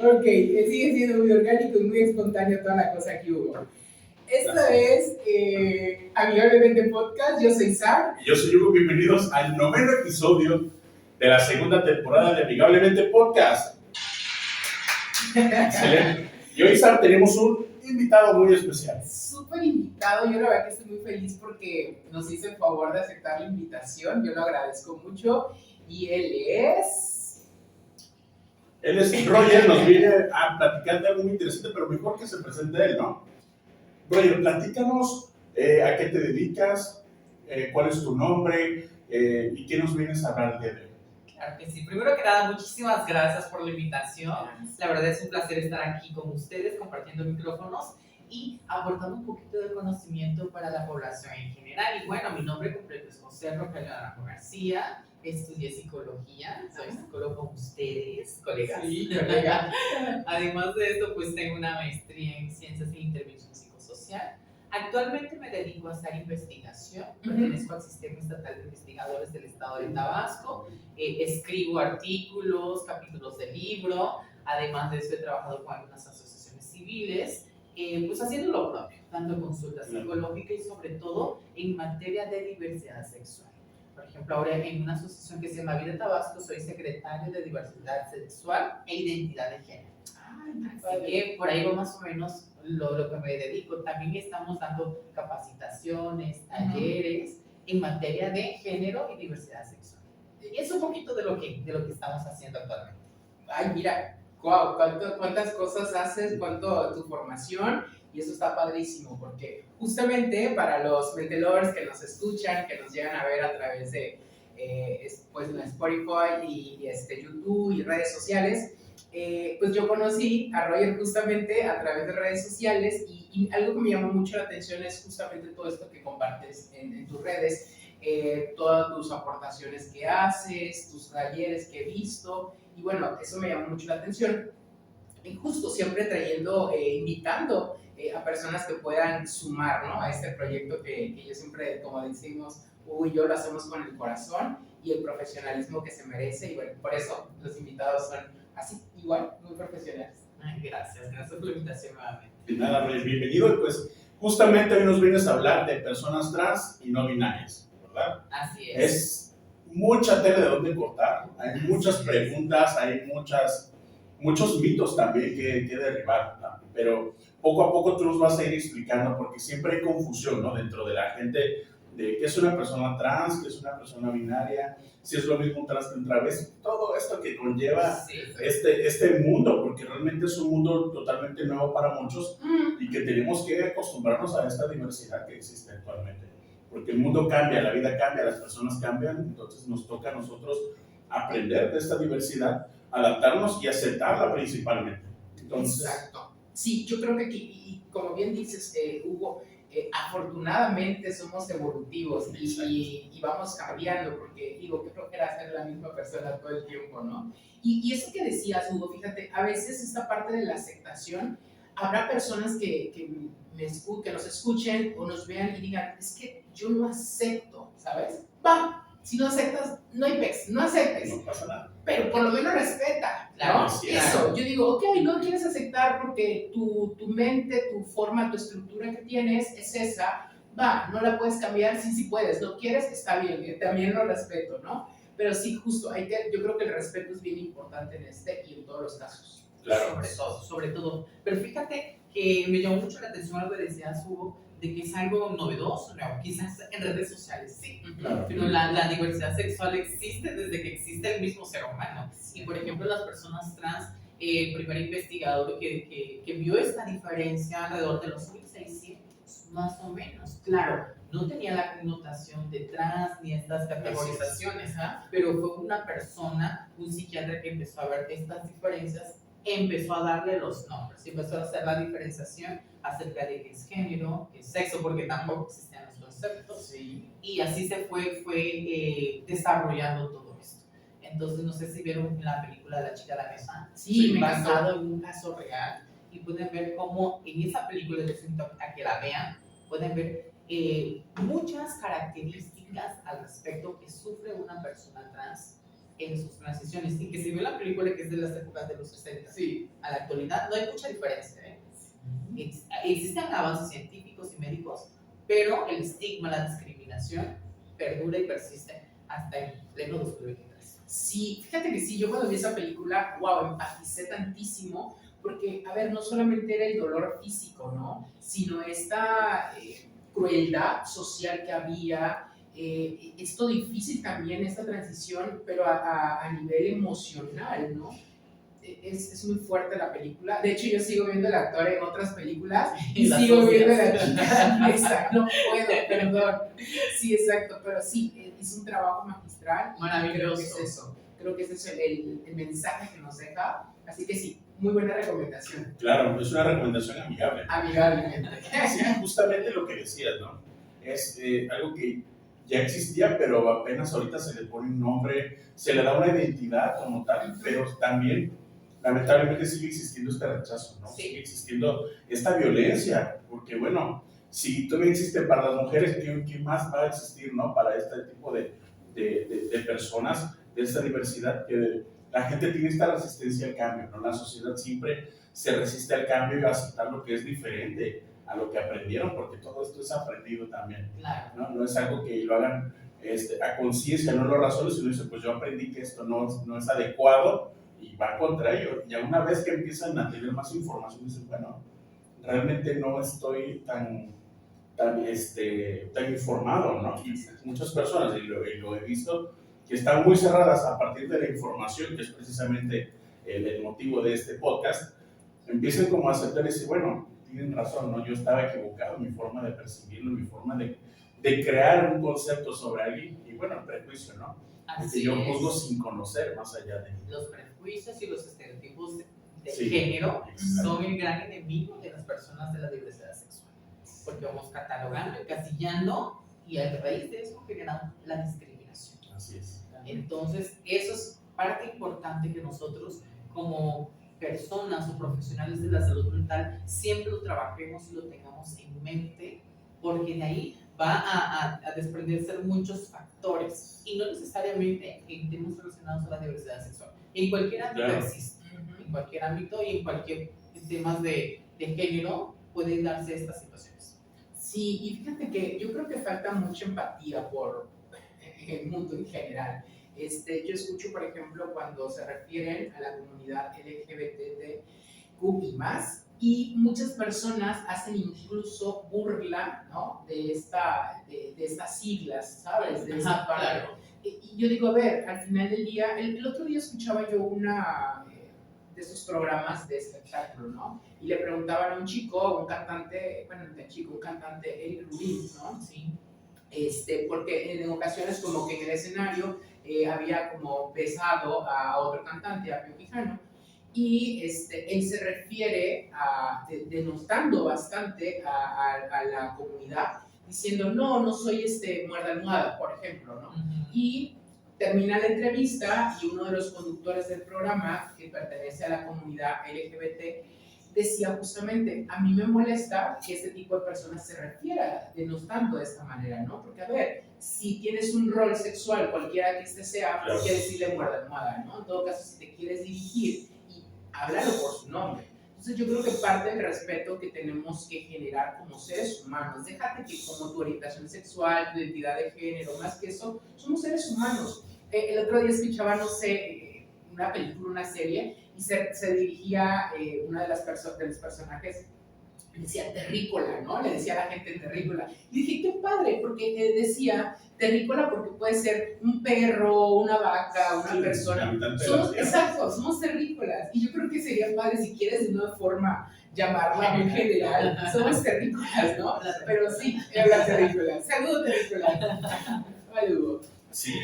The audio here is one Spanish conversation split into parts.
Ok, sigue siendo muy orgánico y muy espontáneo toda la cosa que hubo. Esto es Amigablemente Podcast. Yo soy Sar. Y yo soy Hugo. Bienvenidos al 9º episodio de la segunda temporada de Amigablemente Podcast. Excelente. Y hoy, Sar, tenemos un invitado muy especial. Súper invitado. Yo la verdad que estoy muy feliz porque nos hizo el favor de aceptar la invitación. Yo lo agradezco mucho. Y él es Roger, nos viene a platicar de algo muy interesante, pero mejor que se presente él, ¿no? Roger, platícanos a qué te dedicas, cuál es tu nombre y qué nos vienes a hablar de él. Claro que sí. Primero que nada, muchísimas gracias por la invitación. La verdad es un placer estar aquí con ustedes, compartiendo micrófonos y aportando un poquito de conocimiento para la población en general. Y bueno, mi nombre completo es José Rogelio Naranjo García. Estudié psicología, soy psicólogo como ustedes, colegas. Sí, colega. Además de esto, pues tengo una maestría en Ciencias de Intervención Psicosocial. Actualmente me dedico a hacer investigación, pertenezco al Sistema Estatal de Investigadores del Estado de Tabasco, escribo artículos, capítulos de libro, además de eso he trabajado con algunas asociaciones civiles, pues haciendo lo propio, dando consulta psicológica y sobre todo en materia de diversidad sexual. Por ejemplo, ahora en una asociación que se llama Vida Tabasco soy secretario de Diversidad Sexual e Identidad de Género. Así que por ahí va más o menos lo que me dedico. También estamos dando capacitaciones, talleres en materia de género y diversidad sexual. Y es un poquito de lo que estamos haciendo actualmente. Ay, mira, wow, cuántas cosas haces, cuánto tu formación, y eso está padrísimo, porque justamente para los mentelores que nos escuchan, que nos llegan a ver a través de pues, Spotify y YouTube y redes sociales, pues yo conocí a Roger justamente a través de redes sociales y algo que me llamó mucho la atención es justamente todo esto que compartes en tus redes, todas tus aportaciones que haces, tus talleres que he visto, y bueno, eso me llamó mucho la atención. Y justo siempre trayendo, invitando a personas que puedan sumar, ¿no?, a este proyecto que yo siempre, como decimos, Hugo y yo lo hacemos con el corazón y el profesionalismo que se merece, y bueno, por eso los invitados son así, igual, muy profesionales. Ay, gracias por la invitación nuevamente. De nada, Roger, bienvenido. Y pues justamente hoy nos vienes a hablar de personas trans y no binarias, ¿verdad? Así es. Es mucha tela de dónde cortar, hay muchas preguntas, hay muchos mitos también que derribar, ¿no? Pero poco a poco tú nos vas a ir explicando, porque siempre hay confusión, ¿no?, dentro de la gente de qué es una persona trans, qué es una persona binaria, si es lo mismo un trans que un travesti, todo esto que conlleva este mundo, porque realmente es un mundo totalmente nuevo para muchos y que tenemos que acostumbrarnos a esta diversidad que existe actualmente, porque el mundo cambia, la vida cambia, las personas cambian, entonces nos toca a nosotros aprender de esta diversidad, adaptarnos y aceptarla principalmente. Entonces, exacto. Sí, yo creo que aquí, y como bien dices, Hugo, afortunadamente somos evolutivos y vamos cambiando, porque digo, que creo que era ser la misma persona todo el tiempo, ¿no? Y eso que decías, Hugo, fíjate, a veces esta parte de la aceptación, habrá personas que nos escuchen o nos vean y digan, es que yo no acepto, ¿sabes? Va, si no aceptas, no hay pez, no aceptes. no pasa nada. Pero por lo menos respeta, ¿no? Claro, sí, Eso, yo digo, ok, no quieres aceptar porque tu mente, tu forma, tu estructura que tienes es esa, va, no la puedes cambiar, sí puedes, no quieres, está bien, también lo respeto, ¿no? Pero sí, justo, yo creo que el respeto es bien importante en este y en todos los casos. Claro. Sobre todo. Pero fíjate que me llamó mucho la atención algo que decías, Hugo, de que es algo novedoso, ¿no? Quizás en redes sociales sí, Claro. pero la diversidad sexual existe desde que existe el mismo ser humano. Y por ejemplo, las personas trans, el primer investigador que vio esta diferencia alrededor de los 1600, más o menos. Claro, no tenía la connotación de trans ni estas categorizaciones, pero fue una persona, un psiquiatra que empezó a ver estas diferencias, empezó a darle los nombres, empezó a hacer la diferenciación acerca de qué es género, qué es sexo, porque tampoco existían los conceptos, Sí. y así se fue desarrollando todo esto. Entonces, no sé si vieron la película La chica de la mesa, Sí, me basado en un caso real, y pueden ver cómo en esa película, les invito a que la vean, pueden ver muchas características al respecto que sufre una persona trans en sus transiciones, y que si ve la película que es de las épocas de los 60 Sí. a la actualidad, no hay mucha diferencia. Existen avances científicos y médicos, pero el estigma, la discriminación perdura y persiste hasta en pleno 2023. Sí, fíjate que sí, yo cuando vi esa película, wow, empaticé tantísimo, porque, a ver, no solamente era el dolor físico, ¿no? Sino esta crueldad social que había, esto difícil también, esta transición, pero a nivel emocional, ¿no? Es muy fuerte la película. De hecho, yo sigo viendo al actor en otras películas y sigo viendo a la chica. Exacto, no puedo, perdón. Sí, exacto, pero sí, es un trabajo magistral. Maravilloso. Creo que es eso. Creo que ese es el mensaje que nos deja. Así que sí, muy buena recomendación. Claro, es una recomendación amigable. Amigablemente. Sí, justamente lo que decías, ¿no? Es algo que ya existía, pero apenas ahorita se le pone un nombre, se le da una identidad como tal, pero también lamentablemente sigue existiendo este rechazo, ¿no? Sí. Sigue existiendo esta violencia, porque bueno, si todavía existe para las mujeres, ¿qué más va a existir, ¿no? Para este tipo de personas, de esta diversidad, que la gente tiene esta resistencia al cambio, ¿no? La sociedad siempre se resiste al cambio y a aceptar lo que es diferente a lo que aprendieron, porque todo esto es aprendido también, Claro. ¿no? No es algo que lo hagan a conciencia, no lo razonen, sino dicen, pues yo aprendí que esto no es adecuado, y va contra ello. Y una vez que empiezan a tener más información, dicen, bueno, realmente no estoy tan informado, ¿no? Y muchas personas, y lo he visto, que están muy cerradas a partir de la información, que es precisamente el motivo de este podcast, empiezan como a aceptar y decir, bueno, tienen razón, ¿no? Yo estaba equivocado en mi forma de percibirlo, en mi forma de crear un concepto sobre alguien, y bueno, el prejuicio, ¿no? Así que yo es. juzgo sin conocer más allá de Los prejuicios y los estereotipos de Sí, género exacto. son el gran enemigo de las personas de la diversidad sexual, porque vamos catalogando, encasillando, y a raíz de eso generamos la discriminación. Así es. Entonces, eso es parte importante que nosotros, como personas o profesionales de la salud mental, siempre lo trabajemos y lo tengamos en mente, porque de ahí va a desprenderse muchos factores, y no necesariamente en temas relacionados a la diversidad sexual. En cualquier ámbito Claro. existe, en cualquier ámbito y en cualquier temas de género pueden darse estas situaciones. Sí, y fíjate que yo creo que falta mucha empatía por el mundo en general. Yo escucho, por ejemplo, cuando se refieren a la comunidad LGBTQ y más, y muchas personas hacen incluso burla, ¿no? de estas siglas, ¿sabes? De esa parte. Claro. Y yo digo, a ver, al final del día, el otro día escuchaba yo una de esos programas de espectáculo, ¿no? Y le preguntaban a un chico, un cantante, Eric Rubin, ¿no? Sí. Porque en ocasiones como que en el escenario había como besado a otro cantante, a Pio Quijano, y él se refiere denostando bastante a la comunidad, diciendo, no soy muerda almohada, por ejemplo, ¿no? Y termina la entrevista y uno de los conductores del programa, que pertenece a la comunidad LGBT, decía justamente, a mí me molesta que este tipo de personas se refiera denostando de esta manera, ¿no? Porque, a ver, si tienes un rol sexual, cualquiera que este sea, ¿por qué decirle muerda almohada, no? En todo caso, si te quieres dirigir, y háblalo por su nombre. Entonces yo creo que parte del respeto que tenemos que generar como seres humanos, déjate que como tu orientación sexual, tu identidad de género, más que eso, somos seres humanos. El otro día escuchaba, no sé, una película, una serie, y se dirigía una de los personajes, decía terrícola, ¿no? Le decía a la gente terrícola. Y dije, qué padre, porque decía terrícola porque puede ser un perro, una vaca, una persona. Somos terrícolas. Y yo creo que sería padre, si quieres de una forma llamarla en general, somos terrícolas, ¿no? Pero sí, habla terrícola. Saludo terrícola. Saludo. Sí,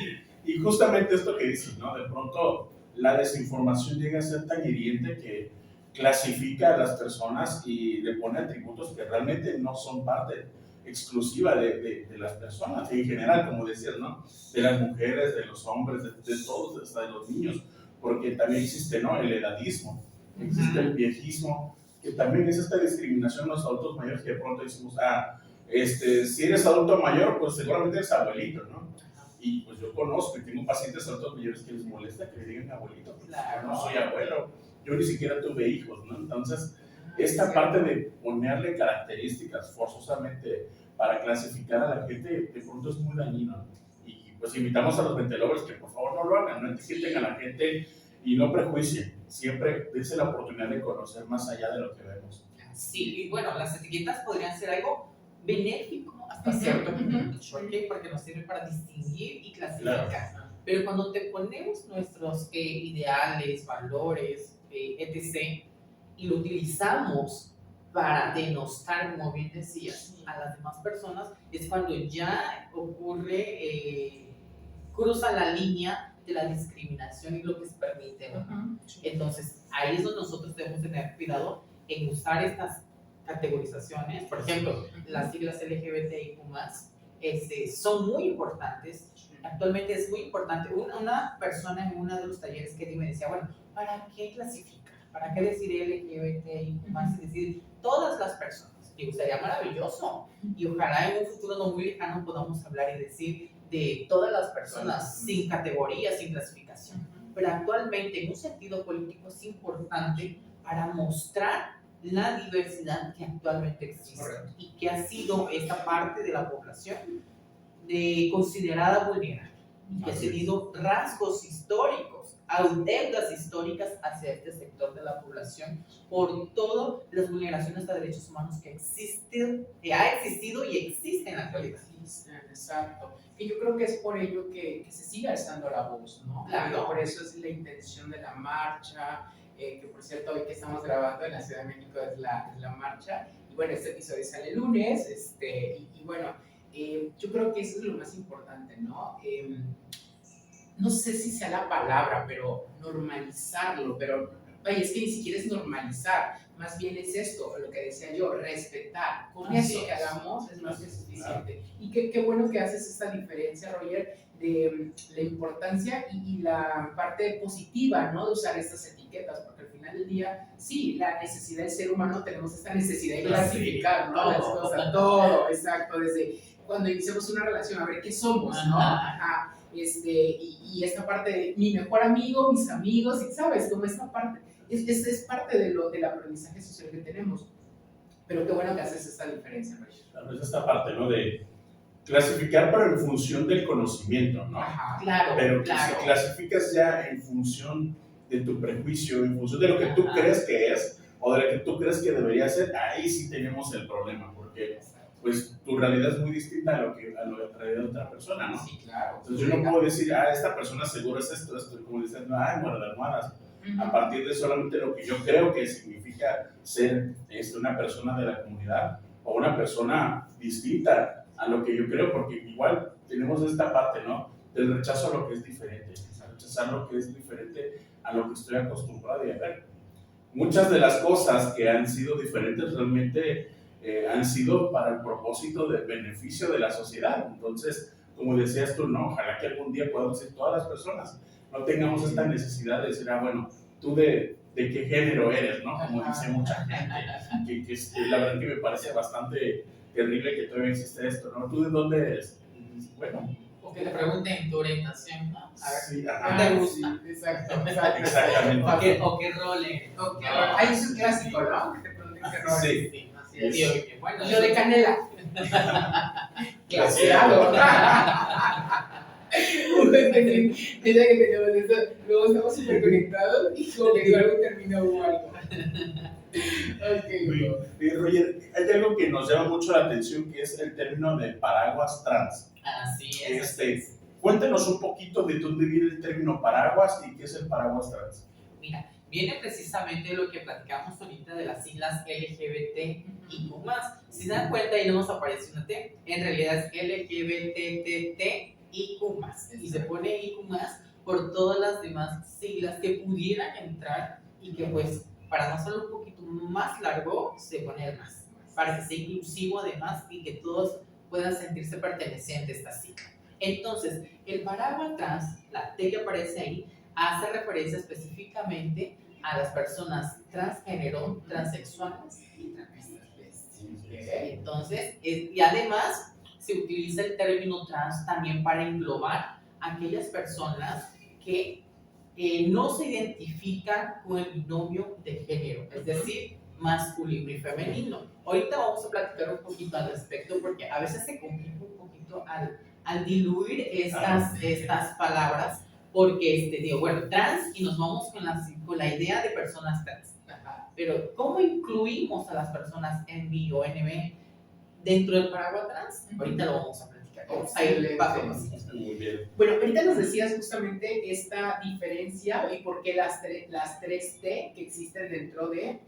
y justamente esto que dices, ¿no? De pronto la desinformación llega a ser tan hiriente que clasifica a las personas y le pone atributos que realmente no son parte exclusiva de las personas, en general, como decías, ¿no? De las mujeres, de los hombres, de todos, hasta de los niños, porque también existe, ¿no? El edadismo, existe el viejismo, que también es esta discriminación de los adultos mayores, que de pronto decimos, si eres adulto mayor, pues seguramente eres abuelito, ¿no? Y pues yo conozco y tengo pacientes adultos mayores que les molesta que le digan abuelito, porque Claro. yo no soy abuelo, yo ni siquiera tuve hijos, ¿no? Entonces, esta parte de ponerle características forzosamente para clasificar a la gente, de pronto es muy dañino. Y pues invitamos a los mentelovers que por favor no lo hagan, no etiqueten a la gente y no prejuicien. Siempre dense la oportunidad de conocer más allá de lo que vemos. Sí, y bueno, las etiquetas podrían ser algo benéfico hasta cierto punto. ¿Por qué? Porque nos sirve para distinguir y clasificar. Claro. Pero cuando te ponemos nuestros ideales, valores, etc., y lo utilizamos para denostar, como bien decías, a las demás personas, es cuando ya ocurre, cruza la línea de la discriminación y lo que se permite, ¿no? Entonces, ahí es donde nosotros debemos tener cuidado en usar estas categorizaciones. Por ejemplo, las siglas LGBTIQ+, son muy importantes. Actualmente es muy importante. Una persona en uno de los talleres que di me decía, bueno, ¿para qué clasificar? ¿Para qué decir LGBTIQ+? Es decir, todas las personas. Digo, sería maravilloso. Y ojalá en un futuro no muy lejano podamos hablar y decir de todas las personas, sin categoría, sin clasificación. Pero actualmente, en un sentido político, es importante para mostrar la diversidad que actualmente existe. Correcto. Y que ha sido esta parte de la población considerada vulnerable, y que ha tenido rasgos históricos, deudas históricas hacia este sector de la población por todas las vulneraciones a derechos humanos que ha existido y existe en la actualidad. Exacto. Y yo creo que es por ello que se sigue alzando la voz, ¿no? Claro. Por eso es la intención de la marcha, que por cierto hoy que estamos grabando en la Ciudad de México es la marcha, y bueno, este episodio sale el lunes, y bueno, yo creo que eso es lo más importante, ¿no? No sé si sea la palabra, pero normalizarlo, pero vaya, es que ni siquiera es normalizar, más bien es esto, lo que decía yo, respetar. Con eso que hagamos es más que suficiente. Y qué bueno que haces esta diferencia, Roger, de la importancia y la parte positiva, ¿no? De usar estas etiquetas, porque al final del día, sí, la necesidad del ser humano, tenemos esta necesidad de clasificar, ¿no? Las cosas, todo, exacto, desde cuando iniciamos una relación, a ver qué somos, ¿no? Ajá. Y esta parte de mi mejor amigo, mis amigos, ¿sabes? Como esta parte, es parte del aprendizaje social que tenemos. Pero qué bueno que haces esta diferencia, Roger. Claro, es esta parte, ¿no? De clasificar, pero en función del conocimiento, ¿no? Ajá, claro. Pero claro. si clasificas ya en función de tu prejuicio, en función de lo que tú crees que es, o de lo que tú crees que debería ser, ahí sí tenemos el problema, porque pues tu realidad es muy distinta a lo que la realidad de otra persona, ¿no? Sí, claro. Entonces yo no puedo decir, esta persona seguro es esto, como dicen, bueno, de almohadas. A partir de solamente lo que yo creo que significa ser una persona de la comunidad o una persona distinta a lo que yo creo, porque igual tenemos esta parte, ¿no? Del rechazo a lo que es diferente, rechazar lo que es diferente a lo que estoy acostumbrado a ver. Muchas de las cosas que han sido diferentes realmente han sido para el propósito del beneficio de la sociedad. Entonces, como decías tú, no, ojalá que algún día podamos ser todas las personas, no tengamos esta necesidad de decir, bueno, tú de qué género eres, ¿no? Como dice mucha gente, que la verdad que me parece bastante terrible que todavía existe esto, ¿no? ¿Tú de dónde eres? Bueno. O que te pregunten tu orientación, ¿no? A ver, sí, ¿qué te gusta? Sí, exacto. Exactamente. ¿O qué rol eres? Ahí es un clásico, ¿no? Que te pregunten qué rol eres. Sí. Bueno, yo de canela. Claro. Desde que tenemos eso, luego estamos súper conectados y como que digo algo terminó o algo. Roger, hay algo que nos llama mucho la atención, que es el término de paraguas trans. Así es. Cuéntanos un poquito de dónde viene el término paraguas y qué es el paraguas trans. Mira, viene precisamente de lo que platicamos ahorita de las siglas LGBTIQ+. Si se dan cuenta, ahí no nos aparece una T. En realidad es LGBTTIQ+. Y se pone IQ+, por todas las demás siglas que pudieran entrar y que pues, para no hacerlo un poquito más largo, se pone el más. Para que sea inclusivo además y que todos puedan sentirse pertenecientes a esta sigla. Entonces, el paraguas trans, la T que aparece ahí, hace referencia específicamente a las personas transgénero, transexuales y travestis. Entonces, y además se utiliza el término trans también para englobar aquellas personas que no se identifican con el binomio de género, es decir, masculino y femenino. Ahorita vamos a platicar un poquito al respecto porque a veces se complica un poquito al diluir estas palabras porque digo, bueno, trans y nos vamos con la idea de personas trans. Pero ¿cómo incluimos a las personas en NB o NB dentro del paraguas trans? Ahorita lo vamos a platicar. Ahí pasamos. Muy bien. Bueno, ahorita nos decías justamente esta diferencia y por qué las tres T que existen dentro de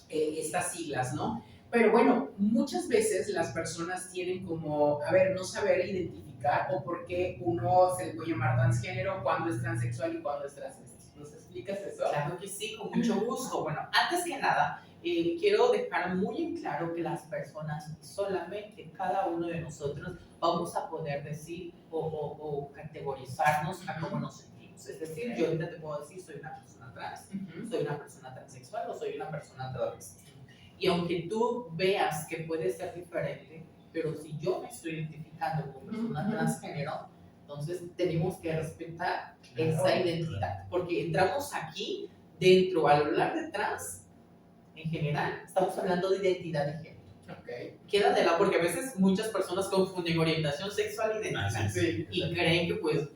estas siglas, ¿no? Pero bueno, muchas veces las personas tienen como, a ver, no saber identificar o por qué uno se le puede llamar transgénero, cuándo es transexual y cuándo es transvesti. ¿Nos explicas eso? Claro que sí, con mucho gusto. Bueno, antes que nada, quiero dejar muy en claro que las personas, solamente cada uno de nosotros, vamos a poder decir o categorizarnos a cómo nos sentimos. Es decir, yo ahorita te puedo decir, soy una persona trans, soy una persona transexual o soy una persona travesti. Y aunque tú veas que puede ser diferente, pero si yo me estoy identificando como persona transgénero, entonces tenemos que respetar esa identidad, porque entramos aquí dentro, al hablar de trans, en general, estamos hablando de identidad de género. Queda de lado, porque a veces muchas personas confunden orientación sexual y identidad y creen que pues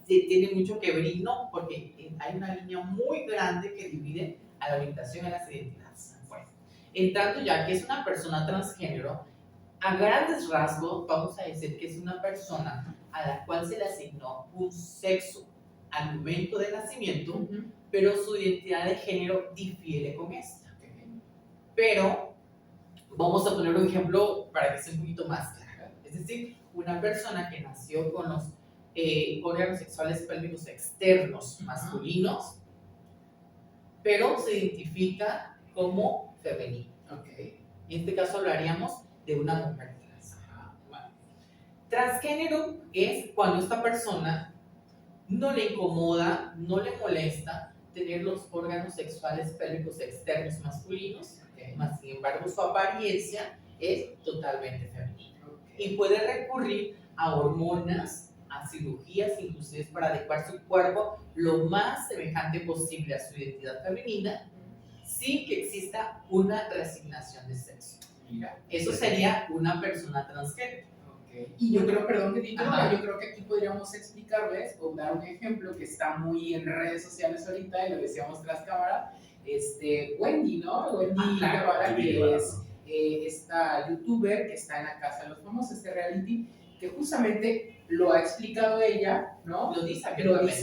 tiene mucho que ver y no, porque hay una línea muy grande que divide a la orientación y a las identidades. Bueno, entrando ya que es una persona transgénero, a grandes rasgos vamos a decir que es una persona a la cual se le asignó un sexo al momento de nacimiento, pero su identidad de género difiere con esta. Pero vamos a poner un ejemplo para que sea un poquito más claro. Es decir, una persona que nació con los órganos sexuales pélvicos externos masculinos, pero se identifica como femenino. En este caso hablaríamos de una mujer trans. Transgénero es cuando esta persona no le incomoda, no le molesta tener los órganos sexuales pélvicos externos masculinos, más sin embargo su apariencia es totalmente femenina. Y puede recurrir a hormonas, a cirugías, inclusive para adecuar su cuerpo lo más semejante posible a su identidad femenina, sin que exista una resignación de sexo. Eso sería una persona transgénero. Y yo creo, perdón que te interrumpa, yo creo que aquí podríamos explicarles o dar un ejemplo que está muy en redes sociales ahorita, y lo decíamos tras cámara, Wendy, ¿no? Wendy Guevara, que es esta youtuber que está en la casa de los famosos, este reality, que justamente lo ha explicado ella, ¿no? Lo dice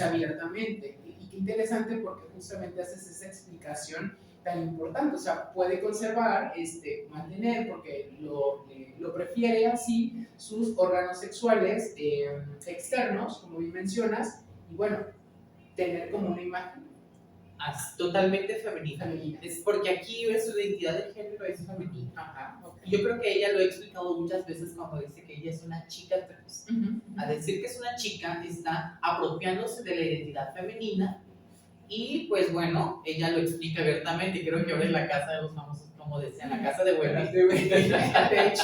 abiertamente. Y qué interesante porque justamente haces esa explicación tan importante, o sea, puede conservar, mantener, porque lo prefiere así, sus órganos sexuales externos, como bien mencionas, y bueno, tener como una imagen totalmente femenina. Es porque aquí su identidad de género es femenina. Yo creo que ella lo ha explicado muchas veces cuando dice que ella es una chica trans. Al decir que es una chica, está apropiándose de la identidad femenina. Y pues bueno, ella lo explica abiertamente. Creo que ahora en la casa de los famosos, como decían, la casa de Wendy, de hecho,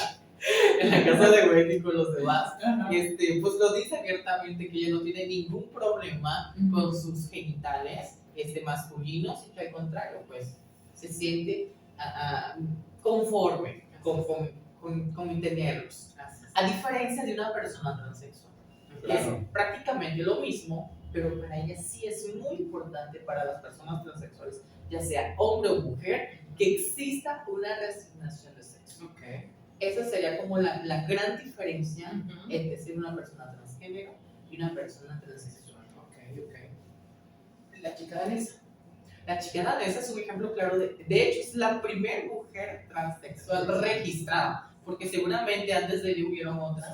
en la casa de Wendy con los demás, pues lo dice abiertamente que ella no tiene ningún problema con sus genitales masculinos, y que al contrario, pues se siente conforme con tenerlos. A diferencia de una persona transexual, es prácticamente lo mismo, pero para ella sí es muy importante, para las personas transexuales, ya sea hombre o mujer, que exista una resignación de sexo. Esa sería como la gran diferencia entre ser una persona transgénero y una persona transexual. La chica danesa. La chica danesa es un ejemplo claro de hecho es la primera mujer transexual registrada, porque seguramente antes de ella hubieron otras,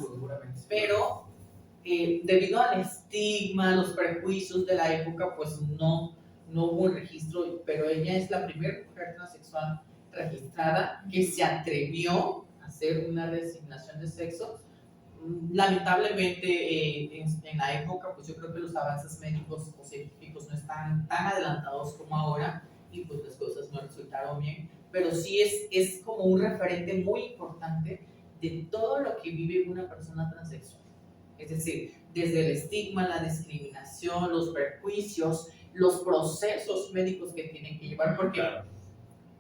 pero debido al estigma, los prejuicios de la época, pues no hubo un registro, pero ella es la primera mujer transexual registrada que se atrevió a hacer una resignación de sexo. Lamentablemente en la época, pues yo creo que los avances médicos o científicos no están tan adelantados como ahora, y pues las cosas no resultaron bien, pero sí es como un referente muy importante de todo lo que vive una persona transexual. Es decir, desde el estigma, la discriminación, los prejuicios, los procesos médicos que tienen que llevar, porque Claro.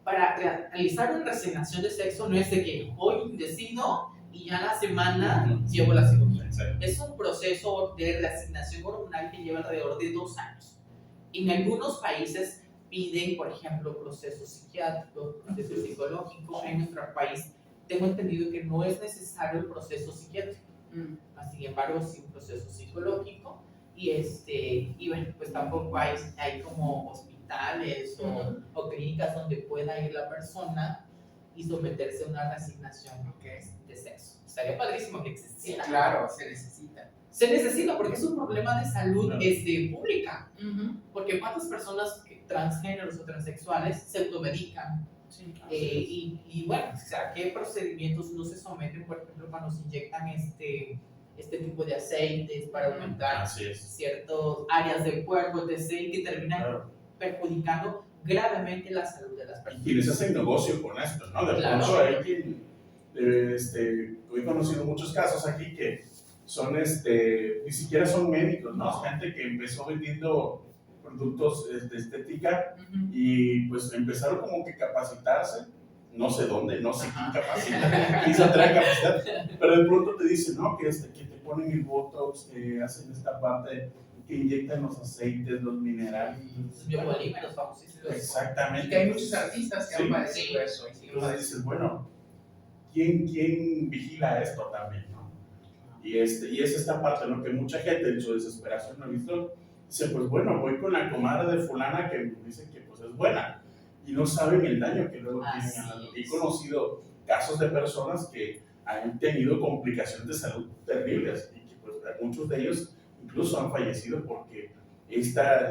para realizar una reasignación de sexo no es de que hoy decido y ya la semana llevo la cirugía. Exacto. Es un proceso de reasignación hormonal que lleva alrededor de 2 años. En algunos países piden, por ejemplo, proceso psiquiátrico, proceso psicológico. En nuestro país tengo entendido que no es necesario el proceso psiquiátrico. Sin embargo, sí un proceso psicológico. Y bueno, pues tampoco hay como hospitales o clínicas donde pueda ir la persona y someterse a una reasignación de sexo. Estaría padrísimo que existiera. Sí, claro, se necesita. Se necesita porque es un problema de salud Claro. pública. Porque cuántas personas transgéneros o transexuales se automedican. Sí, Y bueno, o sea, ¿qué procedimientos no se someten, por ejemplo, cuando se inyectan este tipo de aceites para aumentar Así es. ciertas áreas del cuerpo, etc., que terminan Claro. perjudicando gravemente la salud de las Y personas? quienes hacen negocio con esto, ¿no? De Claro. pronto hay quien, he conocido muchos casos aquí que son, ni siquiera son médicos, ¿no? Gente que empezó vendiendo productos de estética y pues empezaron como que capacitarse, no sé dónde, no sé quién capacita, quién se atrae a capacitar, pero de pronto te dicen, ¿no? Que te ponen el botox, que hacen esta parte, que inyectan los aceites, los minerales. Los biopolímeros famosísimos. Exactamente. Y que hay muchos artistas que Sí. han padecido eso. Entonces dices, bueno, ¿quién vigila esto también, no? Y es esta parte, ¿no? Que mucha gente en su desesperación no ha visto, dice, pues bueno, voy con la comadre de fulana que dice que pues es buena, y no saben el daño que luego tienen a la salud. He conocido casos de personas que han tenido complicaciones de salud terribles, y que pues muchos de ellos incluso han fallecido porque esta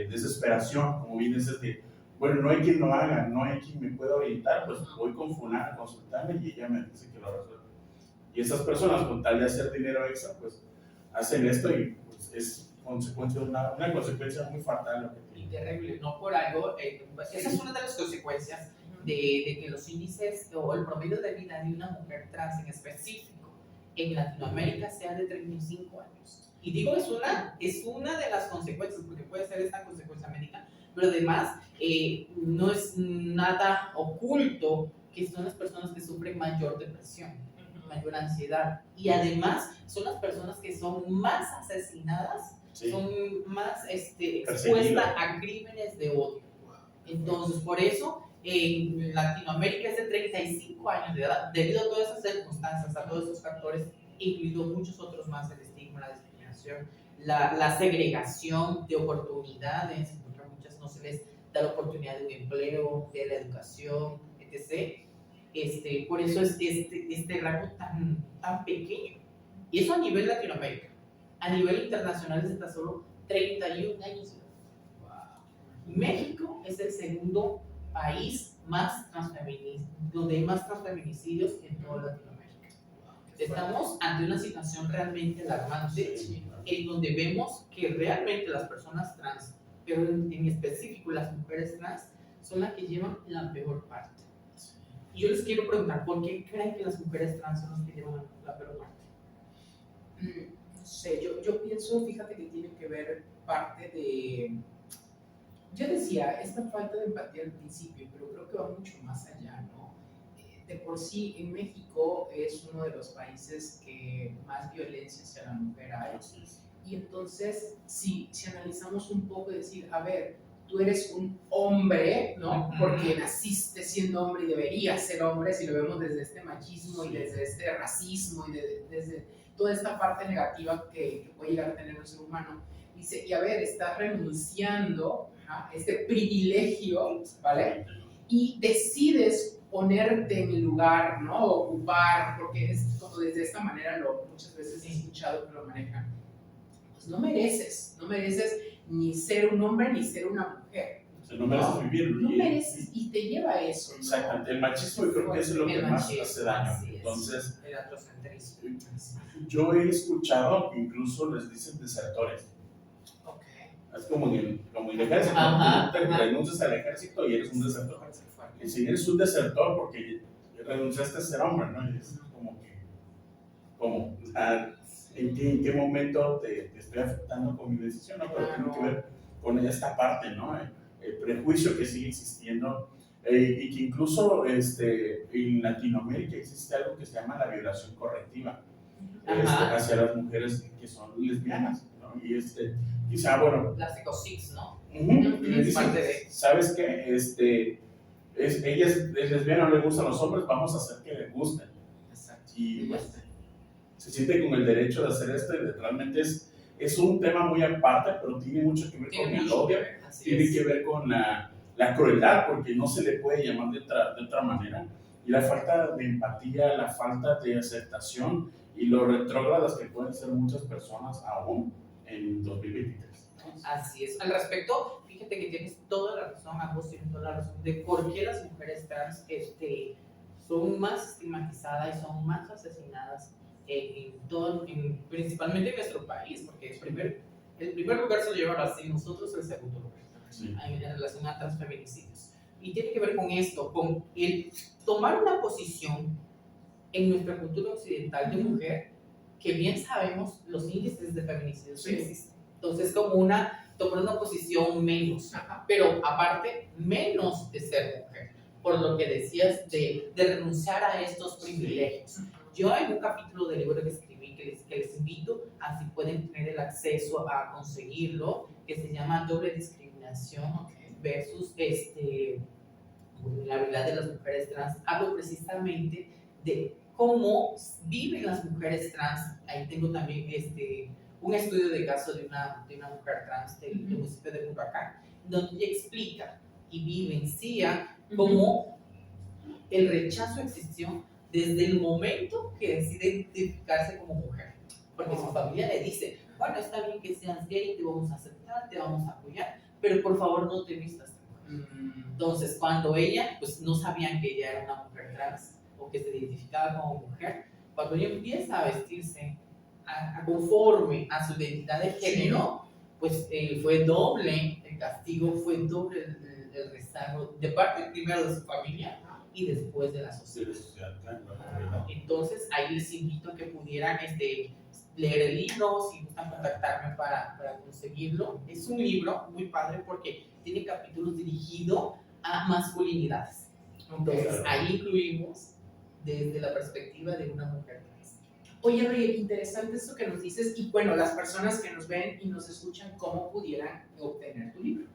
desesperación, como bien dices, de bueno, no hay quien lo haga, no hay quien me pueda orientar, pues voy con fulana a consultarme y ella me dice que lo resuelve. Y estas personas, con tal de hacer dinero extra, pues hacen esto y pues, es consecuencia una consecuencia muy fatal lo que Y tiene. terrible, no por algo. Esa es una de las consecuencias de que los índices o el promedio de vida de una mujer trans en específico en Latinoamérica sea de 35 años. Y digo, es una de las consecuencias, porque puede ser esta consecuencia médica, pero además no es nada oculto que son las personas que sufren mayor depresión, mayor ansiedad, y además son las personas que son más asesinadas, Sí. son más expuestas a crímenes de odio. Entonces, por eso en Latinoamérica es de 35 años de edad, debido a todas esas circunstancias, a todos esos factores, incluido muchos otros más, el estigma, la discriminación, la segregación de oportunidades, porque a muchas no se les da la oportunidad de un empleo, de la educación, etc. Por eso es este rango tan pequeño. Y eso a nivel Latinoamérica. A nivel internacional es hasta solo 31 años. México es el segundo país donde hay más transfeminicidios en toda Latinoamérica. Estamos ante una situación realmente alarmante, en donde vemos que realmente las personas trans, pero en específico las mujeres trans, son las que llevan la peor parte. Y yo les quiero preguntar, ¿por qué creen que las mujeres trans son las que llevan la peor parte? No sé, yo pienso, fíjate que tiene que ver parte de... Yo decía, esta falta de empatía al principio, pero creo que va mucho más allá, ¿no? De por sí, en México es uno de los países que más violencia hacia la mujer hay. Y entonces, si analizamos un poco y decir, a ver, tú eres un hombre, ¿no? Porque naciste siendo hombre y deberías ser hombre, si lo vemos desde este machismo y desde este racismo y desde toda esta parte negativa que puede llegar a tener un ser humano. Dice, y a ver, estás renunciando a este privilegio, ¿vale? Y decides ponerte en el lugar, ¿no? Ocupar, porque es como desde esta manera muchas veces he escuchado que lo manejan. Pues no mereces ni ser un hombre ni ser una mujer. O sea, no mereces vivir. No mereces y te lleva a eso, ¿no? Exactamente, el machismo yo creo que es lo que más hace daño. Entonces, el androcentrismo. yo he escuchado que incluso les dicen desertores. Es como en el ejército, tú renuncias al ejército y eres un desertor. Y si eres un desertor porque renunciaste a ser hombre, ¿no? Y es como que, ¿cómo? en qué momento te estoy afectando con mi decisión, ¿no? Pero tiene que ver con esta parte, ¿no? El prejuicio que sigue existiendo y que incluso en Latinoamérica existe algo que se llama la violación correctiva hacia las mujeres que son lesbianas, ¿no? Y quizá, bueno... La psicosix, ¿no? Es parte de... ¿Sabes qué? Ella es lesbiana, no le gustan los hombres, vamos a hacer que le gusten. Exacto. Y pues, se siente con el derecho de hacer esto y realmente es un tema muy aparte, pero tiene mucho que ver con el odio, tiene que ver con la crueldad, porque no se le puede llamar de otra manera, y la falta de empatía, la falta de aceptación y lo retrógradas que pueden ser muchas personas aún en 2023. Así es. Al respecto, fíjate que tienes toda la razón, ambos tienen toda la razón de por qué las mujeres trans son más estigmatizadas y son más asesinadas principalmente en nuestro país, porque el primer lugar se lo llevan así, nosotros el segundo lugar, en relación a transfeminicidios. Y tiene que ver con esto, con el tomar una posición en nuestra cultura occidental de mujer, que bien sabemos los índices de feminicidios que existen. Entonces, tomar una posición menos, pero aparte, menos de ser mujer, por lo que decías de renunciar a estos privilegios. Yo en un capítulo del libro que escribí, que les invito a si pueden tener el acceso a conseguirlo, que se llama Doble discriminación versus vulnerabilidad de las mujeres trans, hablo precisamente de cómo viven las mujeres trans. Ahí tengo también un estudio de caso de una mujer trans del municipio de Buracán, donde ella explica y vivencia cómo el rechazo existió desde el momento que decide identificarse como mujer. Porque su familia le dice, bueno, está bien que seas gay, te vamos a aceptar, te vamos a apoyar, pero por favor no te vistas de mujer. Entonces, cuando ella, pues no sabían que ella era una mujer trans o que se identificaba como mujer, cuando ella empieza a vestirse conforme a su identidad de género, pues fue doble el castigo, fue doble el rezago de parte primero de su familia y después de la sociedad. Entonces, ahí les invito a que pudieran leer el libro, si gustan contactarme para conseguirlo. Es un libro muy padre porque tiene capítulos dirigidos a masculinidades. Entonces, ahí incluimos desde la perspectiva de una mujer trans. Oye, Roger, interesante esto que nos dices, y bueno, las personas que nos ven y nos escuchan, ¿cómo pudieran obtener tu libro?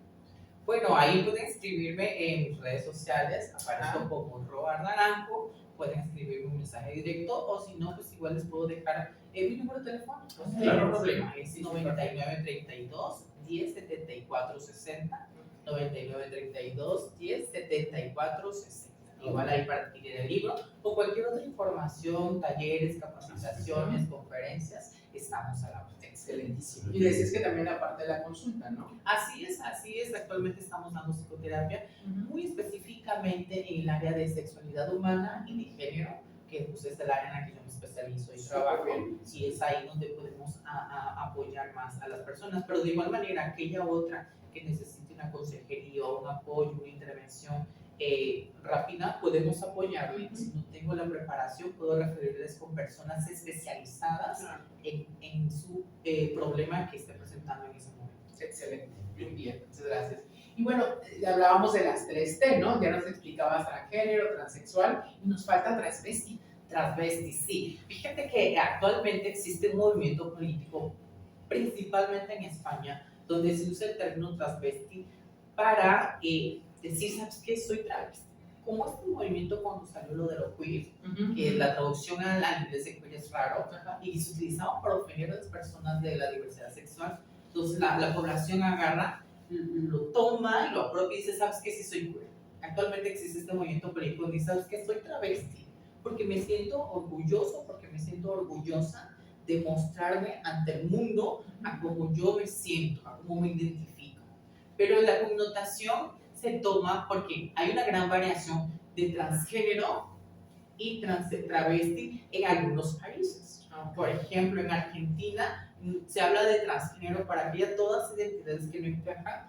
Bueno, ahí pueden escribirme en mis redes sociales, aparezco como Roar Naranjo, pueden escribirme un mensaje directo, o si no, pues igual les puedo dejar mi número de teléfono, no hay problema, es 9932 1074 60, 9932 1074 60. Igual ahí para adquirir el libro o cualquier otra información, talleres, capacitaciones, conferencias, estamos a la orden. Excelentísimo. Y decís que también aparte de la consulta, ¿no? Así es. Actualmente estamos dando psicoterapia muy específicamente en el área de sexualidad humana y de género, que pues, es el área en la que yo me especializo y trabajo, y es ahí donde podemos apoyar más a las personas. Pero de igual manera, aquella otra que necesite una consejería, un apoyo, una intervención rápida, podemos apoyarle. Si no tengo la preparación, puedo referirles con personas especializadas en su problema que esté presentando en ese momento. Excelente, muy bien, muchas gracias. Y bueno, hablábamos de las 3T, ¿no? Ya nos explicabas transgénero, transexual, y nos falta transvesti. Transvesti, sí. Fíjate que actualmente existe un movimiento político, principalmente en España, donde se usa el término transvesti para decir, ¿sabes qué? Soy travesti. Como este movimiento cuando salió lo de lo queer, que la traducción al inglés de queer es raro, y se utilizaba para ofender a las personas de la diversidad sexual, entonces la población agarra, lo toma y lo apropia y dice, ¿sabes qué? Sí soy queer. Actualmente existe este movimiento político donde dice, ¿sabes qué? Soy travesti, porque me siento orgulloso, porque me siento orgullosa de mostrarme ante el mundo a cómo yo me siento, a cómo me identifico. Pero la connotación se toma porque hay una gran variación de transgénero y travesti en algunos países. Por ejemplo, en Argentina se habla de transgénero para aquellas todas identidades que no encajan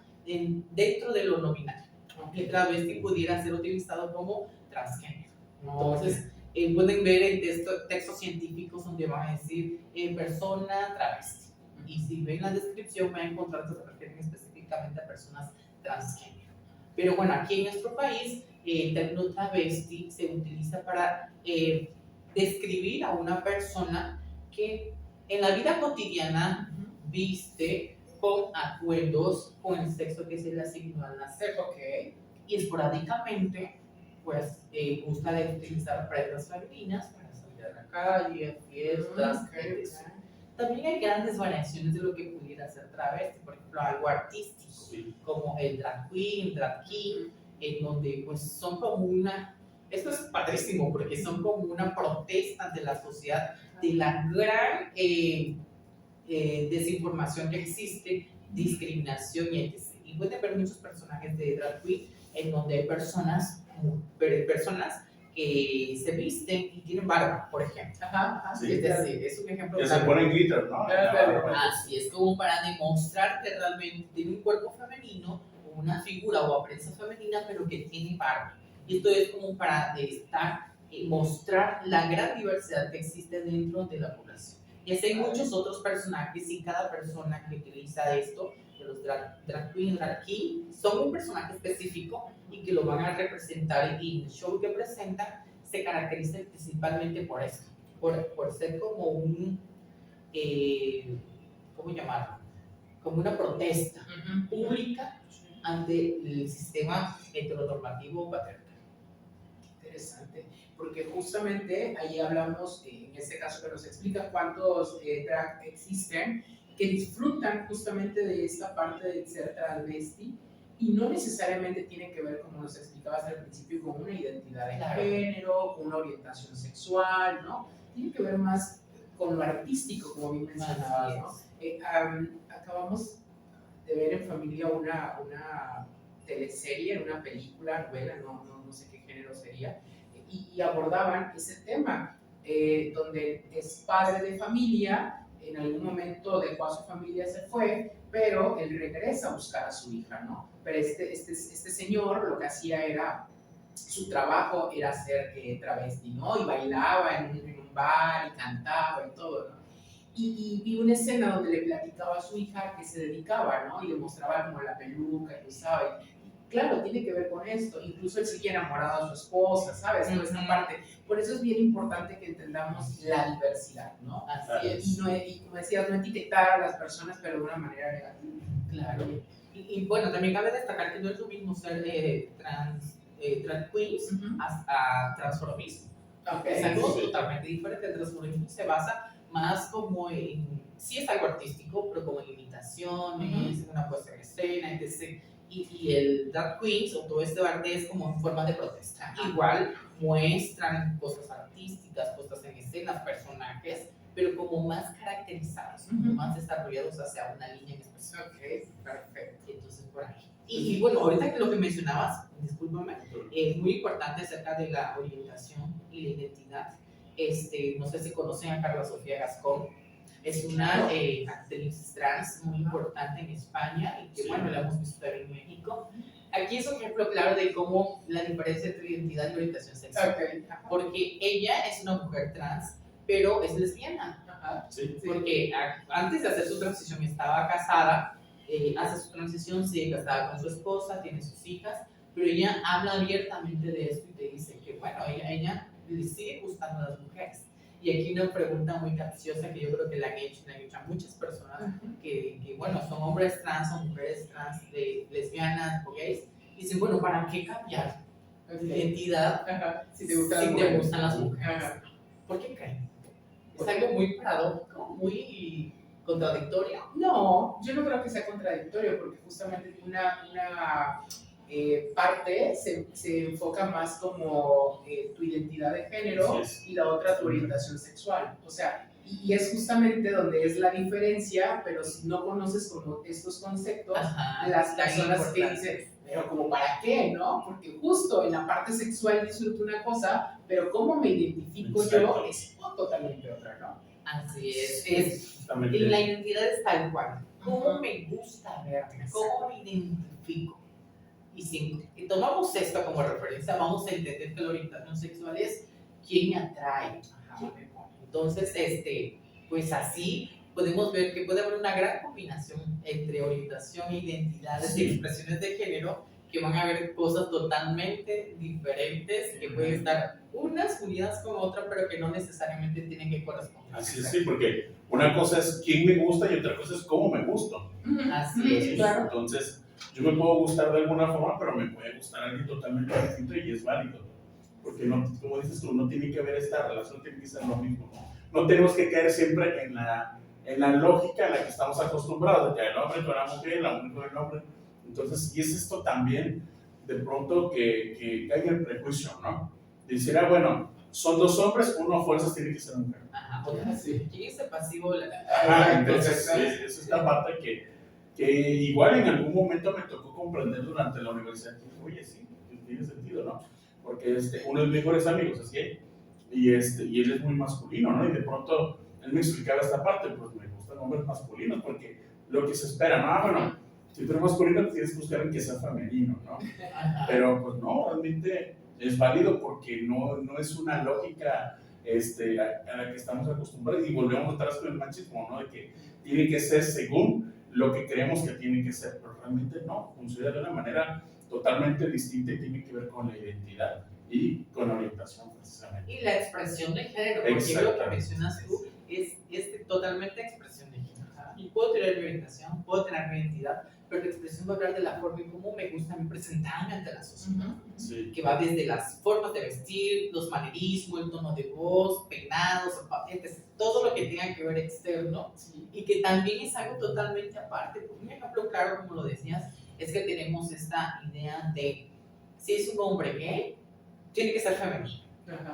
dentro de lo nominal. El travesti pudiera ser utilizado como transgénero. Entonces, pueden ver en textos científicos donde van a decir persona travesti. Y si ven la descripción van a encontrar que se refieren específicamente a personas transgénero. Pero bueno, aquí en nuestro país el término travesti se utiliza para describir a una persona que en la vida cotidiana viste con acuerdos con el sexo que se le asignó al nacer. Y esporádicamente pues gusta de utilizar prendas femeninas para salir a la calle, fiestas, También hay grandes variaciones de lo que pudiera ser travesti, por ejemplo, algo artístico, como el drag queen, drag king, en donde pues son como una, esto es padrísimo porque son como una protesta de la sociedad, de la gran desinformación que existe, discriminación y etc. Y pueden ver muchos personajes de drag queen en donde hay personas que se visten y tienen barba, por ejemplo. Sí. Es decir, es un ejemplo. Que se ponen glitter, ¿no? Así es, como para demostrar que realmente tiene un cuerpo femenino, o una figura o apariencia femenina, pero que tiene barba. Y esto es como para mostrar la gran diversidad que existe dentro de la población. Y así hay muchos otros personajes y cada persona que utiliza esto, de los drag queen, drag king, son un personaje específico y que lo van a representar y el show que presentan se caracteriza principalmente por esto, por ser como un, ¿cómo llamarlo? Como una protesta pública ante el sistema heteronormativo patriarcal. Interesante, porque justamente ahí hablamos, en este caso que nos explica cuántos drag existen que disfrutan justamente de esta parte de ser travesti y no necesariamente tiene que ver, como nos explicabas al principio, con una identidad de género, con una orientación sexual, ¿no? Tiene que ver más con lo artístico, como bien mencionabas, ¿no? Acabamos de ver en familia una teleserie, una película, novela, no sé qué género sería, y abordaban ese tema, donde es padre de familia, en algún momento dejó a su familia, se fue, pero él regresa a buscar a su hija, ¿no? Pero este señor lo que hacía era, su trabajo era ser travesti, ¿no? Y bailaba en un bar y cantaba y todo, ¿no? Y vi una escena donde le platicaba a su hija que se dedicaba, ¿no? Y le mostraba como la peluca que usaba. Y claro, tiene que ver con esto. Incluso él sigue enamorado de su esposa, ¿sabes? Toda esta parte. Por eso es bien importante que entendamos la diversidad, ¿no? Así es. Y como decías, no etiquetar a las personas, pero de una manera negativa. Claro. Y bueno, también cabe destacar que no es lo mismo ser trans queens a transformismo. Es algo totalmente diferente. El transformismo se basa más como en, sí es algo artístico, pero como en imitaciones, en una puesta en escena, etc. Y el drag queens o todo este arte es como en forma de protesta. Igual muestran cosas artísticas, puestas en escenas, personajes, pero como más caracterizados, más desarrollados hacia una línea en especial. Perfecto. Entonces, por ahí. Y bueno, ahorita que lo que mencionabas, discúlpame, es muy importante acerca de la orientación y la identidad. No sé si conocen a Carla Sofía Gascón, es una actriz trans muy importante en España y que bueno, la hemos visto también en México. Aquí es un ejemplo claro de cómo la diferencia entre identidad y orientación sexual. Porque ella es una mujer trans, pero es lesbiana. Porque antes de hacer su transición estaba casada, hace su transición, sigue casada con su esposa, tiene sus hijas, pero ella habla abiertamente de esto y te dice que bueno, ella le sigue gustando a las mujeres. Y aquí una pregunta muy capciosa que yo creo que le han hecho a muchas personas que bueno, son hombres trans o mujeres trans, lesbianas o gays, y dicen, bueno, ¿para qué cambiar tu identidad si te gustan las mujeres? ¿Por qué creen? Es algo muy paradójico, muy contradictorio. No, yo no creo que sea contradictorio, porque justamente una parte se enfoca más como tu identidad de género y la otra tu orientación sexual. O sea, y es justamente donde es la diferencia, pero si no conoces como estos conceptos, las personas que dicen, pero como para qué, ¿no? Porque justo en la parte sexual disfruto una cosa, pero cómo me identifico yo es totalmente otra, ¿no? Así es. La identidad es tal cual. ¿Cómo me gusta verme? ¿Cómo me identifico? Y si tomamos esto como referencia, vamos a entender que la orientación sexual es quién me atrae. Entonces, pues así podemos ver que puede haber una gran combinación entre orientación e identidades y expresiones de género, que van a haber cosas totalmente diferentes, que pueden estar unas unidas con otra, pero que no necesariamente tienen que corresponder. Así es, sí, porque una cosa es quién me gusta y otra cosa es cómo me gusto. Así es. Claro. Entonces, yo me puedo gustar de alguna forma, pero me puede gustar alguien totalmente distinto y es válido. Porque, no, como dices tú, no tiene que haber esta relación, tiene que ser lo mismo. No tenemos que caer siempre en la lógica en la que estamos acostumbrados, de que el hombre con la mujer, la mujer con el hombre. Entonces, y es esto también, de pronto, que cae en el prejuicio, ¿no? De decir, bueno, son dos hombres, uno a fuerzas tiene que ser mujer. Ajá, sí. ¿Quién es el pasivo? Entonces, es esta parte que igual en algún momento me tocó comprender durante la universidad, que oye, sí, tiene sentido, ¿no? Porque uno de mis mejores amigos es gay, y él es muy masculino, ¿no? Y de pronto él me explicaba esta parte, pues me gustan hombres masculinos, porque lo que se espera, ¿no? Bueno, si tú eres masculino, tienes que buscar en que sea femenino, ¿no? Pero pues no, realmente es válido porque no es una lógica a la que estamos acostumbrados, y volvemos atrás con el machismo, ¿no? De que tiene que ser según lo que creemos que tiene que ser, pero realmente no, funciona de una manera totalmente distinta y tiene que ver con la identidad y con la orientación precisamente. Y la expresión de género, porque lo que mencionas tú es totalmente expresión de género. Y puedo tener mi orientación, puedo tener mi identidad, pero la expresión va a hablar de la forma y cómo me gusta presentarme ante la sociedad. Sí. Que va desde las formas de vestir, los manerismos, el tono de voz, peinados, todo lo que tenga que ver externo, y que también es algo totalmente aparte. Un ejemplo claro, como lo decías, es que tenemos esta idea de si es un hombre gay, tiene que ser femenino,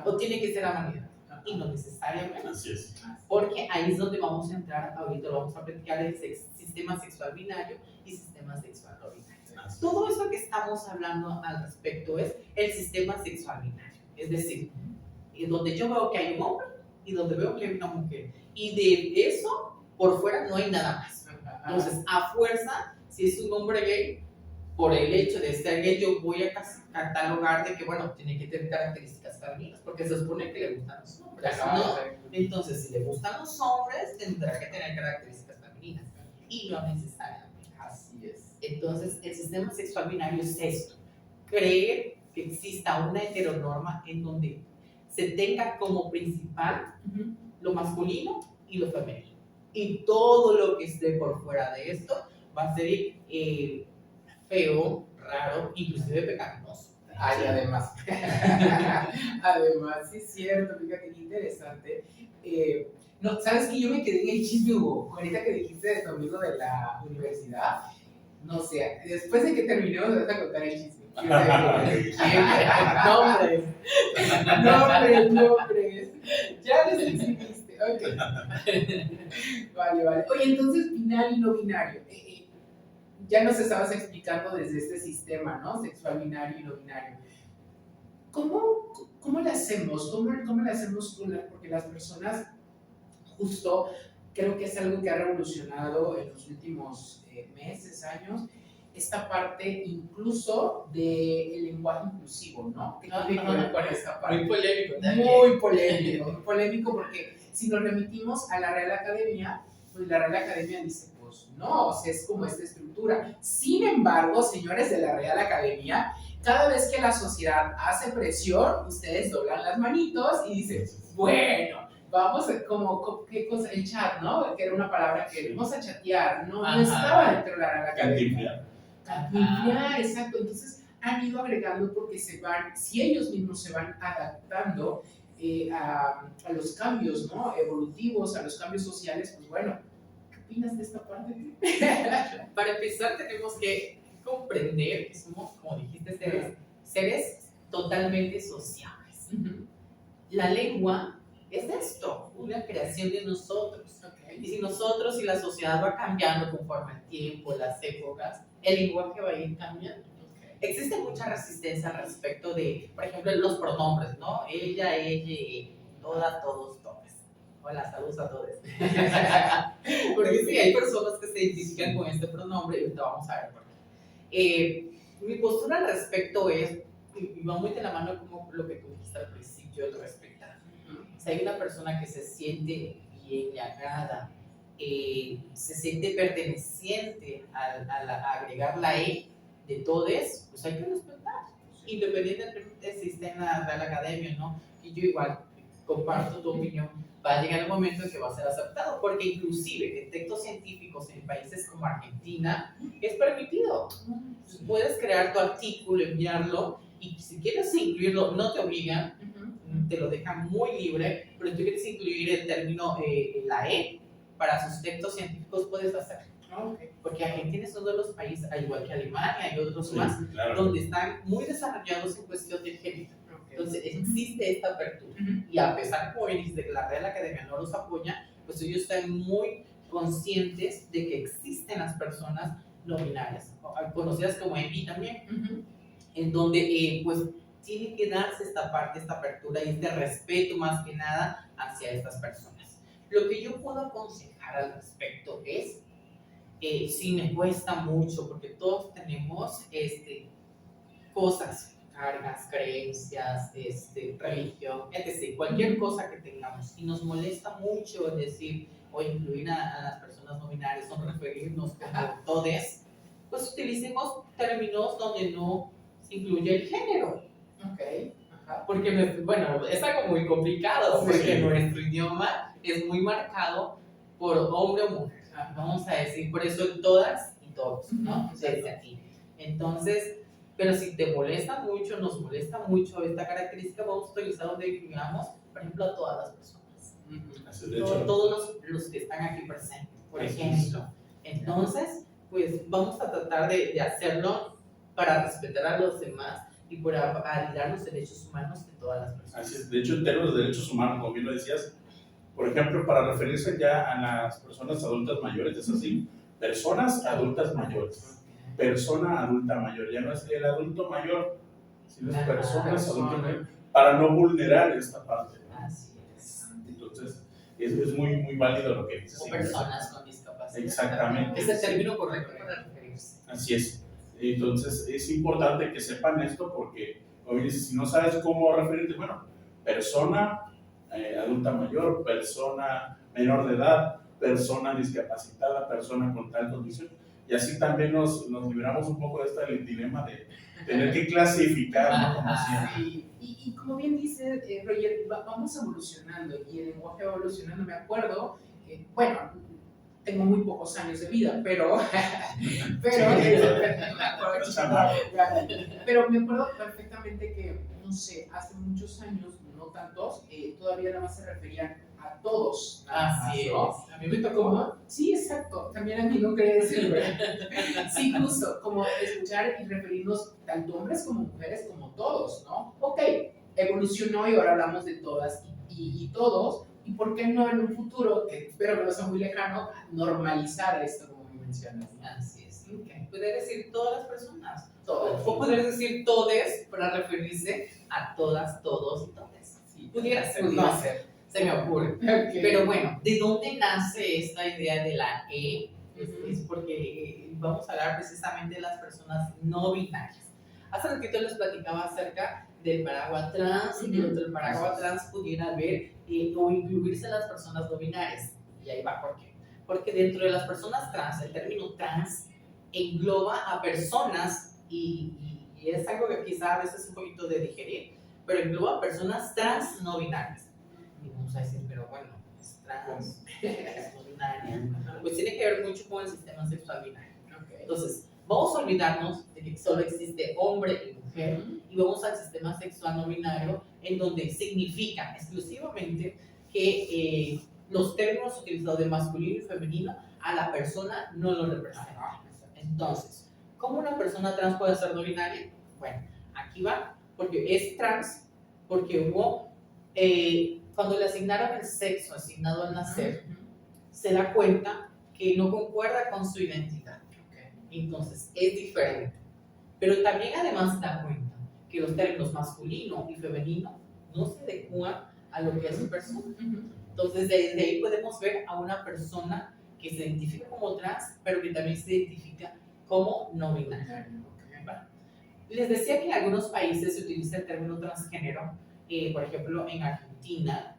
o tiene que ser amanidad, y no necesariamente. Así es. Porque ahí es donde vamos a entrar, ahorita lo vamos a platicar, el sistema sexual binario y sistema sexual no binario. Todo eso que estamos hablando al respecto es el sistema sexual binario, es decir, donde yo veo que hay un hombre y donde veo que hay una mujer, y de eso por fuera no hay nada más. Entonces, a fuerza, si es un hombre gay, por el hecho de ser gay, yo voy a catalogar de que, bueno, tiene que tener características femeninas, porque se supone que le gustan los hombres, ¿no? Entonces, si le gustan los hombres, tendrá que tener características femeninas, y no necesariamente. Así es. Entonces, el sistema sexual binario es esto: creer que exista una heteronorma en donde se tenga como principal lo masculino y lo femenino. Y todo lo que esté por fuera de esto va a ser feo, raro, inclusive pecaminoso. Ay, además. Además, sí es cierto, fíjate qué interesante. No, ¿sabes qué? Yo me quedé en el chisme, Hugo. Ahorita que dijiste de tu amigo de la universidad, no sé, después de que terminemos, me vas a contar el chisme. Nombres. Ya les exhibiste. Ok. Vale. Oye, entonces, binario y no binario. Ya nos estabas explicando desde este sistema, ¿no? Sexual binario y no binario. ¿Cómo le hacemos? ¿Cómo le hacemos? Porque las personas, justo, creo que es algo que ha revolucionado en los últimos meses, años, esta parte incluso del lenguaje inclusivo, ¿no? Que tiene que ver con esta parte. Muy polémico también. Muy polémico, porque si nos remitimos a la Real Academia, pues la Real Academia dice, pues no, o sea, es como esta estructura. Sin embargo, señores de la Real Academia, cada vez que la sociedad hace presión, ustedes doblan las manitos y dicen, bueno, vamos a, ¿qué cosa? El chat, ¿no? Que era una palabra que vamos a chatear, no estaba dentro de la Real Academia. Cantinflear, exacto. Entonces han ido agregando porque si ellos mismos se van adaptando a los cambios, ¿no? Evolutivos, a los cambios sociales, pues bueno, ¿qué opinas de esta parte? Para empezar, tenemos que comprender que somos, como dijiste, seres totalmente sociables. La lengua es esto, una creación de nosotros. Y si nosotros y la sociedad va cambiando conforme el tiempo, las épocas, el lenguaje va a ir cambiando. Existe mucha resistencia al respecto de, por ejemplo, los pronombres, ¿no? Ella, todas, todos, todas. Hola, saludos a todos. Porque sí, hay personas que se identifican con este pronombre y ahorita vamos a ver por qué. Mi postura al respecto es, y va muy de la mano como lo que tú dijiste al principio, el respetar. Si hay una persona que se siente bien, le agrada, se siente perteneciente a agregar la E de todes, pues hay que respetar, independientemente si está en la Real Academia, ¿no? Y yo igual comparto tu opinión, va a llegar el momento en que va a ser aceptado, porque inclusive en textos científicos en países como Argentina es permitido. Puedes crear tu artículo, enviarlo, y si quieres incluirlo, no te obligan, te lo dejan muy libre, pero si tú quieres incluir el término, la E, para sus textos científicos puedes hacerlo. Porque Argentina es uno de los países, al igual que Alemania y otros más, claro. donde están muy desarrollados en cuestión de género. Entonces existe esta apertura. Y a pesar, como bien dice, que la Real Academia no los apoya, pues ellos están muy conscientes de que existen las personas no binarias, conocidas como ENVI también, en donde pues tiene que darse esta parte, esta apertura y este respeto más que nada hacia estas personas. Lo que yo puedo aconsejar al respecto es, sí me cuesta mucho, porque todos tenemos cosas, cargas, creencias, religión, etc. Cualquier cosa que tengamos. Y nos molesta mucho decir o incluir a las personas no binarias o referirnos como todes, pues utilicemos términos donde no se incluye el género. Porque, bueno, es algo muy complicado, porque nuestro idioma es muy marcado por hombre o mujer. Vamos a decir, por eso el todas y todos, ¿no? Desde aquí. Entonces, pero si te molesta mucho, nos molesta mucho esta característica, vamos a utilizar donde incluyamos, por ejemplo, a todas las personas. Todos los que están aquí presentes, por ejemplo. Entonces, pues vamos a tratar de hacerlo para respetar a los demás y para validar los derechos humanos de todas las personas. Así es. De hecho, en términos de derechos humanos, como bien lo decías, por ejemplo, para referirse ya a las personas adultas mayores, es así, personas adultas mayores, persona adulta mayor, ya no es el adulto mayor, sino es personas adultas mayores, para no vulnerar esta parte, ¿no? Así es. Entonces, es muy, muy válido lo que dices. O personas con discapacidad. Exactamente. Es el término correcto para referirse. Así es. Entonces, es importante que sepan esto porque, como dices, si no sabes cómo referirte, bueno, persona adulta mayor, persona menor de edad, persona discapacitada, persona con tal condición. Y así también nos liberamos un poco de este dilema de tener que clasificar, ¿no? Como Sí. Y como bien dice Roger, vamos evolucionando y el lenguaje va evolucionando. Me acuerdo, bueno, tengo muy pocos años de vida, pero me acuerdo perfectamente que, no sé, hace muchos años, no tantos, todavía nada más se referían a todos. Así es. ¿No? A mí me tocó. Sí, exacto. También a mí no quería decirlo. Sí, justo, como escuchar y referirnos tanto hombres como mujeres como todos, ¿no? Ok, evolucionó y ahora hablamos de todas y todos. ¿Y por qué no en un futuro, que espero que no sea muy lejano, normalizar esto como me mencionas? Así es. Okay. Poder decir todas las personas. Todos. O poder decir todes para referirse a todas, todos y todes. Sí, pudiera ser. No sé. Se me ocurre. Okay. Pero bueno, ¿de dónde nace esta idea de la E? Es porque vamos a hablar precisamente de las personas no binarias. Hace ratito les platicaba acerca del paraguas trans y que dentro del paraguas trans pudiera haber o incluirse las personas no binarias. Y ahí va, ¿por qué? Porque dentro de las personas trans, el término trans engloba a personas y es algo que quizá a veces es un poquito de digerir, pero engloba a personas trans no binarias. Y vamos a decir, pero bueno, es trans, es no binaria. Pues tiene que ver mucho con el sistema sexual binario. Okay. Entonces, vamos a olvidarnos de que solo existe hombre y mujer y vamos al sistema sexual no binario, en donde significa exclusivamente que los términos utilizados de masculino y femenino a la persona no lo representan. Entonces, ¿cómo una persona trans puede ser no binaria? Bueno, aquí va, porque es trans, porque hubo, cuando le asignaron el sexo asignado al nacer, se da cuenta que no concuerda con su identidad. Entonces, es diferente. Pero también además se da cuenta que los términos masculino y femenino no se adecuan a lo que es su persona. Entonces, desde ahí podemos ver a una persona que se identifica como trans, pero que también se identifica como no binaria. Les decía que en algunos países se utiliza el término transgénero, por ejemplo, en Argentina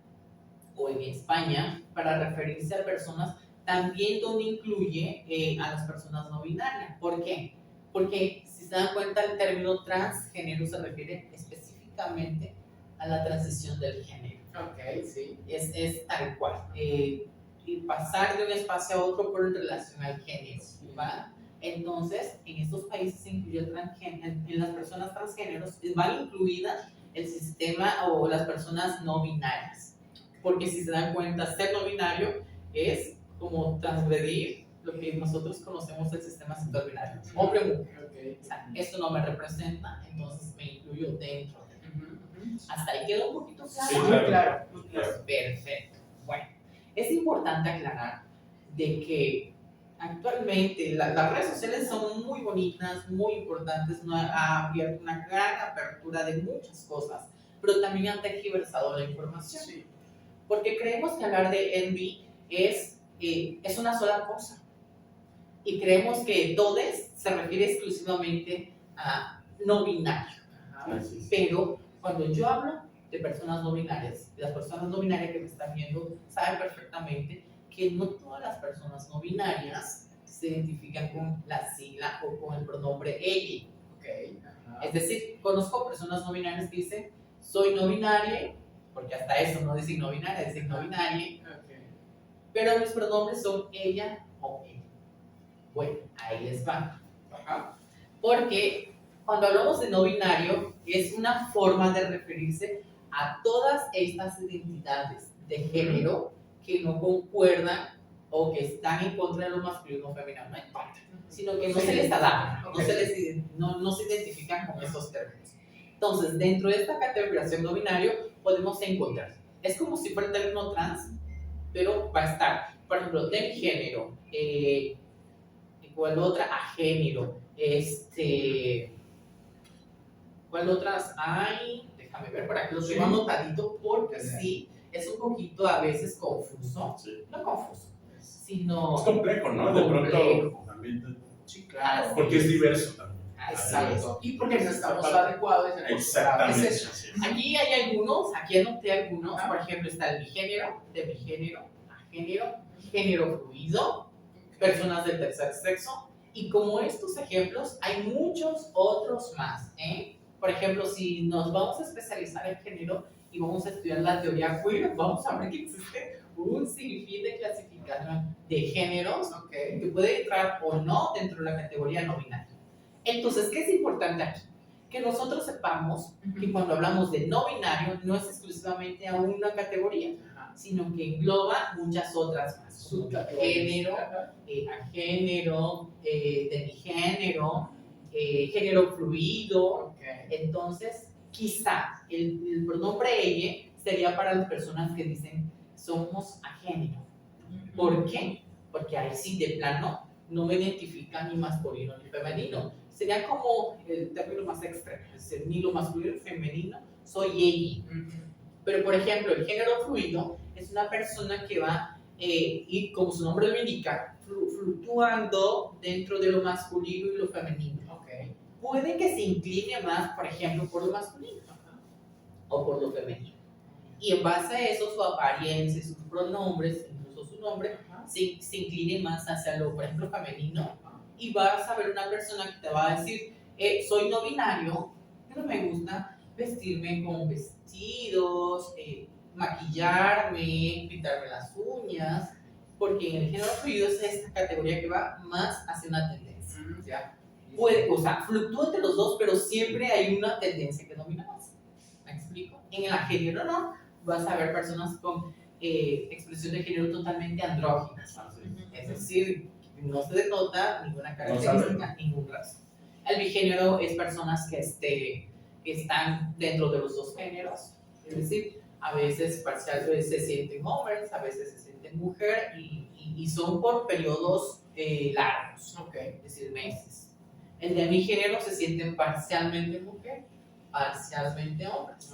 o en España para referirse a personas también donde incluye a las personas no binarias. ¿Por qué? Porque si se dan cuenta el término transgénero se refiere específicamente a la transición del género. Ok, sí. Es tal cual. Y pasar de un espacio a otro por relación al género, ¿va? Entonces, en estos países se incluye el transgénero, en las personas transgéneros van incluidas el sistema o las personas no binarias. Porque si se dan cuenta, ser no binario es como transgredir lo que nosotros conocemos del sistema sexual binario, hombre o mujer. Okay. O sea, esto no me representa, entonces me incluyo dentro de él. Hasta ahí quedó un poquito claro. Sí, Muy claro. claro. Perfecto. Bueno, es importante aclarar de que actualmente las redes sociales son muy bonitas, muy importantes, no ha abierto una gran apertura de muchas cosas, pero también han tergiversado la información. Sí. Porque creemos que hablar de envy es una sola cosa. Y creemos que todes se refiere exclusivamente a no binario. Pero cuando yo hablo de personas no binarias, las personas no binarias que me están viendo saben perfectamente que no todas las personas no binarias se identifican con la sigla o con el pronombre ella. Okay. Es decir, conozco personas no binarias que dicen soy no binaria, porque hasta eso no dicen no binaria, dicen no binaria, Okay. pero mis pronombres son ella o él. Bueno, ahí les va. Ajá. Porque cuando hablamos de no binario, es una forma de referirse a todas estas identidades de género que no concuerdan o que están en contra de lo masculino o femenino, no importa, sino que no se les adapta, no se identifican con esos términos. Entonces, dentro de esta categorización no binario, podemos encontrar, es como si fuera el término trans, pero va a estar, por ejemplo, de género, ¿cuál otra? A género, ¿cuál otras hay? Déjame ver, por aquí lo tengo anotadito porque sí, es un poquito a veces confuso, Sí. no confuso, sino... Es complejo, ¿no? De pronto también, Sí, claro. porque es diverso también. Exacto. Y porque no estamos adecuados en el Exactamente. Es eso. Así es. Aquí hay algunos, aquí anoté algunos, por ejemplo está el bigénero, de bigénero a género, género fluido, personas del tercer sexo, y como estos ejemplos hay muchos otros más, ¿eh? Por ejemplo, si nos vamos a especializar en género y vamos a estudiar la teoría queer, vamos a ver que existe un sinfín de clasificación de géneros, que puede entrar o no dentro de la categoría no binaria. Entonces, ¿qué es importante aquí? Que nosotros sepamos que cuando hablamos de no binario no es exclusivamente a una categoría, sino que engloba muchas otras más, como género, a género, demigénero, género fluido. Entonces, quizá el pronombre ella sería para las personas que dicen somos a género. ¿Por qué? Porque ahí sí de plano no me identifica ni masculino ni femenino. Sería como el término más extremo, es decir, ni lo masculino ni femenino, soy ella. Pero, por ejemplo, el género fluido es una persona que va, y como su nombre lo indica, fluctuando dentro de lo masculino y lo femenino. Puede que se incline más, por ejemplo, por lo masculino o por lo femenino. Y en base a eso, su apariencia, sus pronombres, incluso su nombre, se incline más hacia lo, por ejemplo, femenino. Y vas a ver una persona que te va a decir, soy no binario, pero me gusta vestirme con vestidos, maquillarme, pintarme las uñas, porque en el género fluido es esta categoría que va más hacia una tendencia. ¿Ya? Puede, o sea, fluctúa entre los dos, pero siempre hay una tendencia que domina más. ¿Me explico? En el género no, vas a ver personas con expresión de género totalmente andróginas, es decir, no se denota ninguna característica, ningún rasgo. El bigénero es personas que están dentro de los dos géneros, es decir, a veces parcialmente se sienten hombres, a veces se sienten mujer y son por periodos largos, es decir, meses. El demigénero se sienten parcialmente mujer, parcialmente hombres.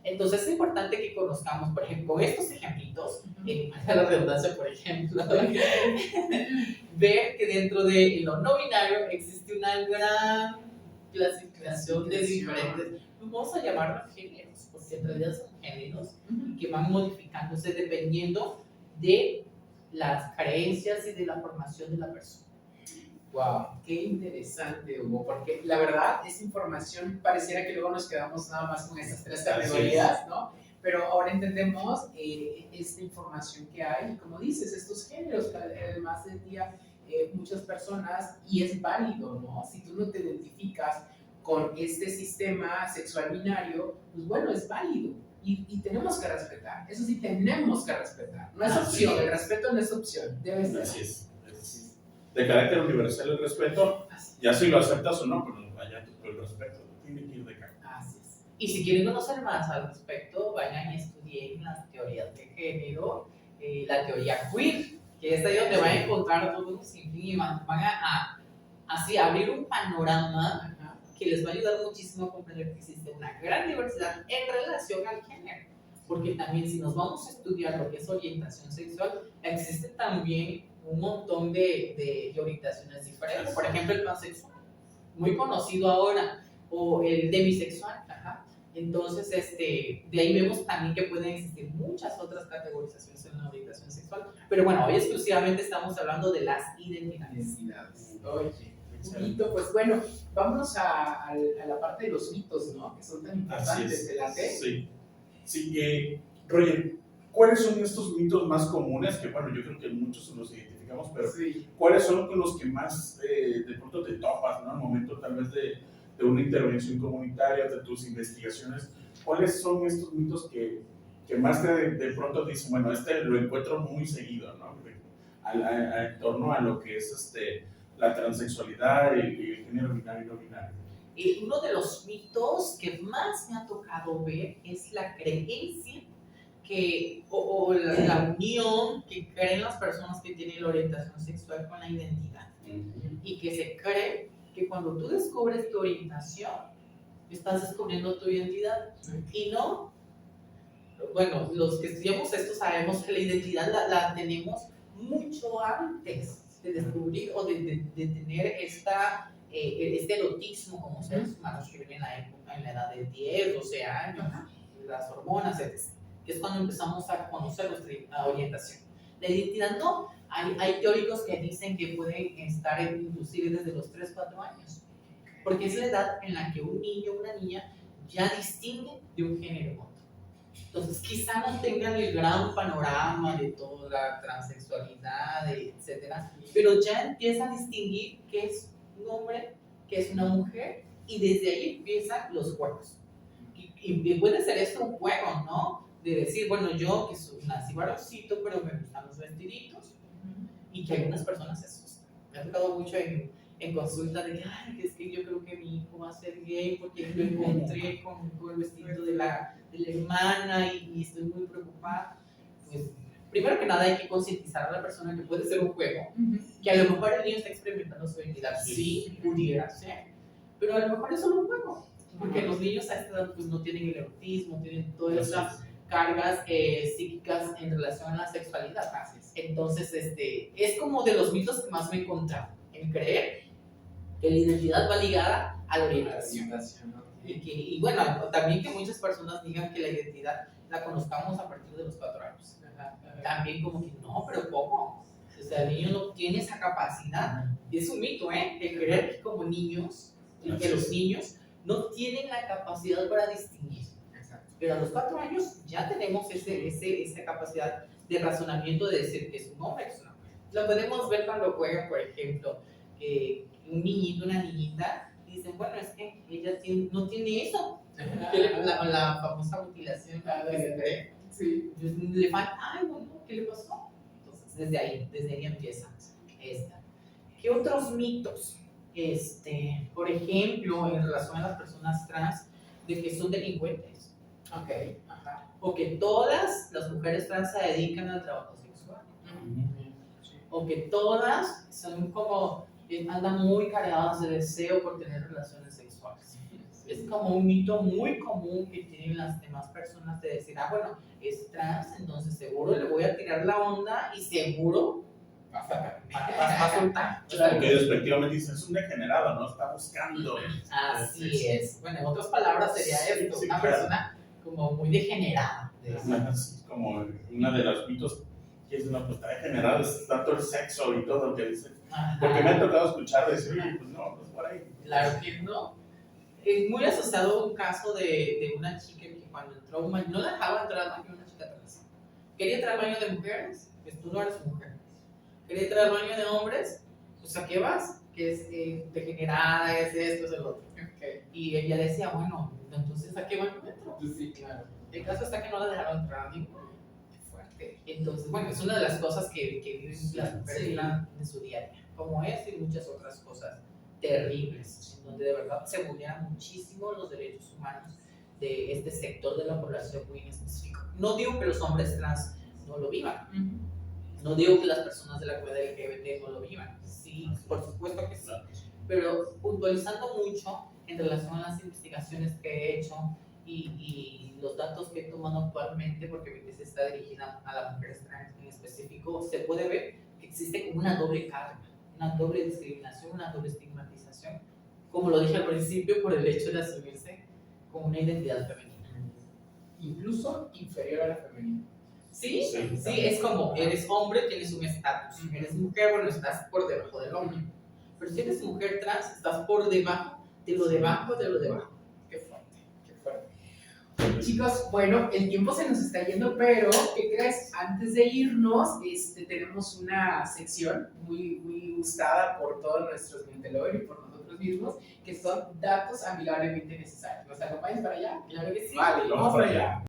Entonces es importante que conozcamos, por ejemplo, con estos ejemplitos, para la redundancia, por ejemplo, ver que dentro de lo no binario existe una gran clasificación de diferentes vamos a llamarlos géneros, porque en realidad son géneros que van modificándose dependiendo de las creencias y de la formación de la persona. Wow, qué interesante, Hugo, porque la verdad, esa información pareciera que luego nos quedamos nada más con estas tres categorías, ¿no? Pero ahora entendemos esta información que hay, y como dices, estos géneros, que además del día muchas personas, y es válido, ¿no? Si tú no te identificas con este sistema sexual binario, pues bueno, es válido. Y tenemos que respetar, eso sí, tenemos que respetar. No es opción, el respeto no es opción, debe ser. Así es. De carácter universal el respeto, ya si lo aceptas o no, pero vaya, el respeto tiene que ir de cara. Así es. Y si quieren conocer más al respecto, vayan y estudien las teorías de género, la teoría queer, que es ahí donde van a encontrar todo un sinfín y van a así abrir un panorama que les va a ayudar muchísimo a comprender que existe una gran diversidad en relación al género. Porque también si nos vamos a estudiar lo que es orientación sexual, existe también un montón de orientaciones diferentes. Por ejemplo, el pansexual, muy conocido ahora, o el demisexual. Entonces, de ahí vemos también que pueden existir muchas otras categorizaciones en la orientación sexual. Pero bueno, hoy exclusivamente estamos hablando de las identidades. Oye, un mito, pues bueno, vámonos a la parte de los mitos, ¿no? Que son tan importantes de la T. Sí. Sí, Roger, ¿cuáles son estos mitos más comunes? Que bueno, yo creo que muchos los identificamos, pero Sí. ¿cuáles son con los que más de pronto te topas, ¿no? Al momento tal vez de una intervención comunitaria, de tus investigaciones, ¿cuáles son estos mitos que más de pronto dicen, bueno, lo encuentro muy seguido, ¿no? En torno a lo que es la transexualidad y el género binario y no binario. Uno de los mitos que más me ha tocado ver es la creencia o la unión que creen las personas que tienen la orientación sexual con la identidad. Y que se cree que cuando tú descubres tu orientación, estás descubriendo tu identidad. Y no, bueno, los que estudiamos esto sabemos que la identidad la tenemos mucho antes de descubrir o de tener este erotismo como seres humanos que viene en la edad de 10, 12 años, las hormonas, etc. Que es cuando empezamos a conocer nuestra orientación. La identidad no. Hay teóricos que dicen que pueden estar inclusive desde los 3, 4 años. Porque es la edad en la que un niño o una niña ya distingue de un género u otro. Entonces quizá no tengan el gran panorama de toda la transexualidad, etc. Pero ya empieza a distinguir qué es un hombre, qué es una mujer, y desde ahí empiezan los juegos. Y puede ser esto un juego, ¿no? De decir, bueno, yo que nací varoncito, pero me gustan los vestiditos, y que algunas personas se asustan. Me ha tocado mucho en consulta de que, ay, es que yo creo que mi hijo va a ser gay porque lo encontré con el vestido de la hermana y estoy muy preocupada. Pues, primero que nada hay que concientizar a la persona que puede ser un juego, que a lo mejor el niño está experimentando su identidad, sí, pudiera ser, pero a lo mejor es solo un juego, porque los niños a esta edad pues no tienen el erotismo, tienen todas esas cargas psíquicas en relación a la sexualidad. Entonces, es como de los mitos que más me he encontrado, en creer que la identidad va ligada a la orientación. Y bueno, también que muchas personas digan que la identidad la conozcamos a partir de los 4 años. También como que no, pero ¿cómo? O sea, el niño no tiene esa capacidad. Es un mito, de creer que como niños, que los niños no tienen la capacidad para distinguir. Pero a los 4 años ya tenemos esa capacidad de razonamiento de decir que es un hombre, que es una mujer. Lo podemos ver cuando juegan, por ejemplo, un niñito, una niñita, y dicen, bueno, es que ella no tiene eso. La famosa mutilación que se cree. Sí. Le falta algo, ¿no? ¿Qué le pasó? Entonces, desde ahí empieza esta. ¿Qué otros mitos? Por ejemplo, en relación a las personas trans, de que son delincuentes. Okay. O que todas las mujeres trans se dedican al trabajo sexual. O que todas son como, andan muy cargadas de deseo por tener relaciones sexuales. Es como un mito muy común que tienen las demás personas de decir, bueno, es trans, entonces seguro le voy a tirar la onda y seguro va a soltar. Porque despectivamente dices, es un degenerado, ¿no? Está buscando. Así es. Bueno, en otras palabras sería esto, Sí, una claro. persona como muy degenerada. Es como una de los mitos que es, no, pues está degenerado, es tanto el sexo y todo lo que dicen. Porque me ha tocado escuchar decir, oye, pues no, pues por ahí. Claro que no. Es muy asociado a un caso de una chica que cuando entró a un baño, no la dejaba entrar al baño una chica trans. Quería entrar al baño de mujeres, pues tú no eres mujer. Quería entrar al baño de hombres, pues ¿a qué vas? Que es degenerada, es esto, es el otro. Okay. Y ella decía, bueno, entonces ¿a qué baño entro? Pues sí, claro. El caso está que no la dejaron entrar a ninguno. Qué fuerte. Entonces, bueno, es una de las cosas que viven las mujeres en su día a día, como es y muchas otras cosas terribles, en donde de verdad se vulneran muchísimo los derechos humanos de este sector de la población muy en específico. No digo que los hombres trans no lo vivan, no digo que las personas de la comunidad LGBT no lo vivan, sí, por supuesto que sí, pero puntualizando mucho en relación a las investigaciones que he hecho y los datos que he tomado actualmente, porque mi tesis está dirigida a las mujeres trans en específico, se puede ver que existe como una doble carga, una doble discriminación, una doble estigmatización, como lo dije al principio, por el hecho de asumirse con una identidad femenina. Incluso inferior a la femenina. Sí, Sí, sí, es como, eres hombre, tienes un estatus, eres mujer, bueno, estás por debajo del hombre, pero si eres mujer trans, estás por debajo de lo debajo de lo debajo. Qué fuerte, qué fuerte. Chicos, bueno, el tiempo se nos está yendo, pero ¿qué crees? Antes de irnos, tenemos una sección muy gustada por todos nuestros mentelovers y por nosotros mismos, que son datos amigablemente necesarios. ¿Nos acompañas para allá? Claro que sí. Vale, vamos para allá.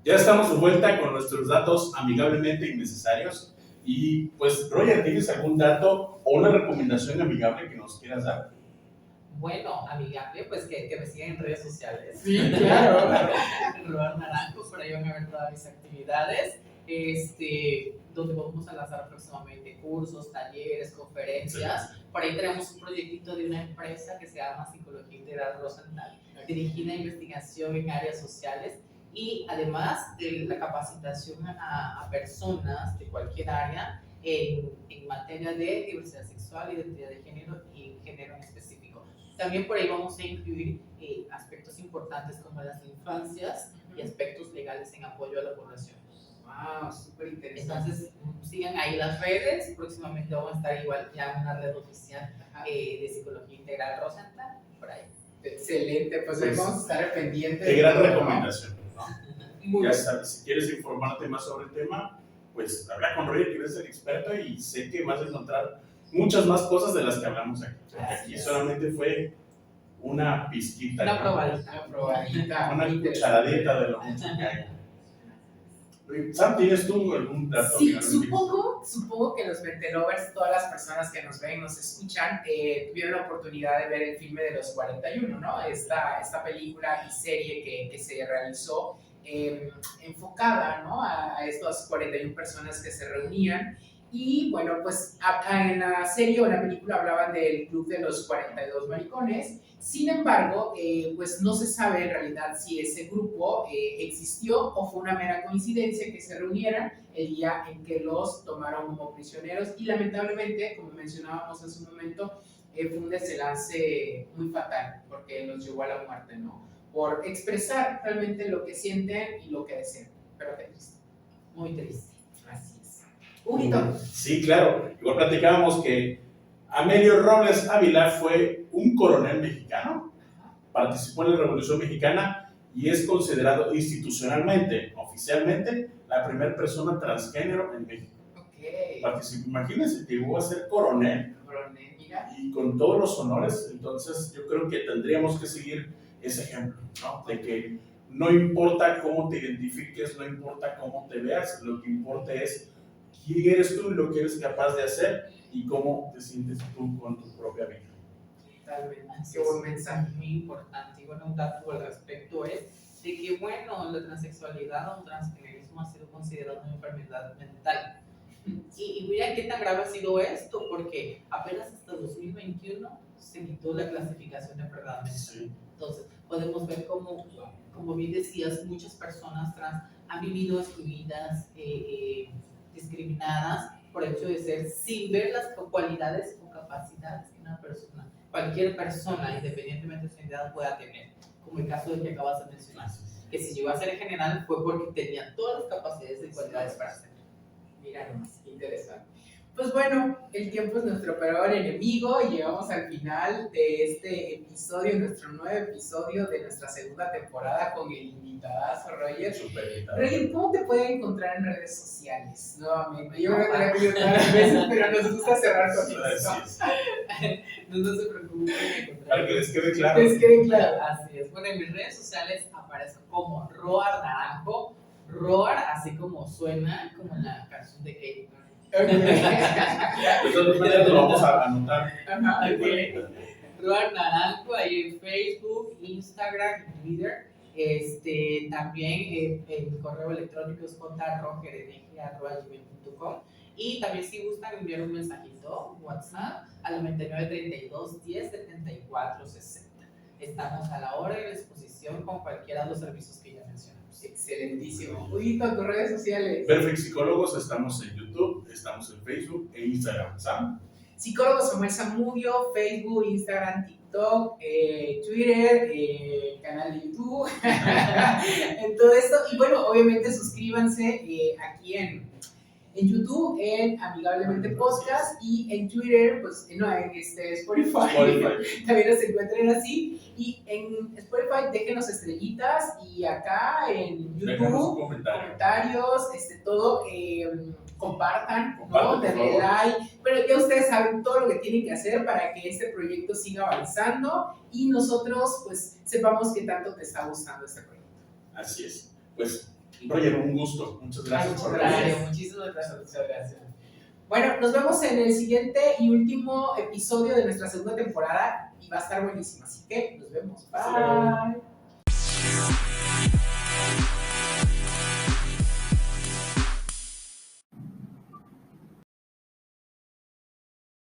Ya estamos de vuelta con nuestros datos amigablemente innecesarios. Y pues, Roger, ¿tienes algún dato o una recomendación amigable que nos quieras dar? Bueno, amigable, pues que me sigan en redes sociales. Sí, claro. Robar Naranjo, por ahí van a ver todas mis actividades, donde vamos a lanzar próximamente cursos, talleres, conferencias. Por ahí tenemos un proyectito de una empresa que se llama Psicología Integral Rosenthal, dirigida a investigación en áreas sociales y además de la capacitación a personas de cualquier área en materia de diversidad sexual, identidad de género y género en específico. También por ahí vamos a incluir aspectos importantes como las infancias y aspectos legales en apoyo a la población. Wow, súper interesante. Entonces, sigan ahí las redes. Próximamente vamos a estar igual ya en una red oficial de Psicología Integral Rosenthal, por ahí. Excelente, pues hoy vamos a estar pendientes. Qué gran recomendación, ¿no? Muy Ya bien. sabes, si quieres informarte más sobre el tema, pues habla con Roger, que eres el experto y sé que vas a encontrar muchas más cosas de las que hablamos aquí. Aquí solamente fue una pizquita, Una ¿no? probadita. Una probadita. Una muy cucharadita de lo mucho que hay. Sam, ¿tienes tú algún dato? Sí, amigable? supongo que los mentelovers, todas las personas que nos ven, nos escuchan, tuvieron la oportunidad de ver el filme de los 41, ¿no? Esta película y serie que se realizó enfocada, ¿no? A estas 41 personas que se reunían. Y bueno, pues en la serie o en la película hablaban del club de los 42 maricones. Sin embargo, pues no se sabe en realidad si ese grupo existió o fue una mera coincidencia que se reunieran el día en que los tomaron como prisioneros. Y lamentablemente, como mencionábamos hace un momento, fue un desenlace muy fatal porque los llevó a la muerte, ¿no? Por expresar realmente lo que sienten y lo que desean. Pero qué triste. Muy triste. Así es. Huguito. Sí, claro. Igual platicábamos que Amelio Robles Ávila fue un coronel mexicano, participó en la Revolución Mexicana y es considerado institucionalmente, oficialmente, la primera persona transgénero en México. Ok. Imagínense, llegó a ser coronel Coronel, mira. y con todos los honores. Entonces yo creo que tendríamos que seguir ese ejemplo, ¿no? De que no importa cómo te identifiques, no importa cómo te veas, lo que importa es quién eres tú y lo que eres capaz de hacer y cómo te sientes tú con tu propia vida. Totalmente. Así Qué es. buen mensaje. Muy importante. Y bueno, un dato al respecto es de que, bueno, la transexualidad o transgenerismo ha sido considerado una enfermedad mental. Y mira qué tan grave ha sido esto, porque apenas hasta 2021 se quitó la clasificación de enfermedad mental. Sí. Entonces, podemos ver cómo como bien decías, muchas personas trans han vivido excluidas, discriminadas por el hecho de ser, sin ver las cualidades o capacidades que una persona, cualquier persona, independientemente de su identidad, pueda tener, como el caso del que acabas de mencionar, que si llegó a ser general fue porque tenía todas las capacidades y cualidades para hacerlo. Mira nomás, qué interesante. Pues bueno, el tiempo es nuestro peor enemigo y llegamos al final de este episodio, nuestro nuevo episodio de nuestra segunda temporada con el invitadazo Roger. Súper invitado. Roger, ¿cómo te pueden encontrar en redes sociales? Nuevamente, yo creo que te he pedido todas las veces, pero nos gusta cerrar con esto. No se preocupen. Para que les quede claro. Les quede claro. Así es. Bueno, en mis redes sociales aparezco como Roar Naranjo. Roar, así como suena, como en la canción de Kate. Entonces, lo vamos a anotar. Roar Naranjo, ahí en Facebook, Instagram, Twitter. También mi correo electrónico es jrogerng@gmail.com. Y también si gustan enviar un mensajito, WhatsApp, al 99 32 10 74 60. Estamos a la hora y a la disposición con cualquiera de los servicios que ya mencionamos. Excelentísimo. Huguito, tus redes sociales. Perfect Psicólogos, estamos en YouTube, estamos en Facebook e Instagram. ¿Sam? Psicólogo Samuel Zamudio, Facebook, Instagram, TikTok, Twitter, canal de YouTube, en todo esto. Y bueno, obviamente suscríbanse aquí en YouTube, en Amigablemente Podcast, y en Twitter, pues no, en Spotify. También nos encuentren así. Y en Spotify, déjenos estrellitas, y acá en YouTube, comentarios, todo, compartan, ¿no? Denle like. Pero ya ustedes saben todo lo que tienen que hacer para que este proyecto siga avanzando y nosotros, pues, sepamos que tanto te está gustando este proyecto. Así es. Pues, Roger, un gusto. Muchas gracias por venir. Muchísimas gracias. Muchas gracias. Bueno, nos vemos en el siguiente y último episodio de nuestra segunda temporada y va a estar buenísimo. Así que nos vemos. Bye.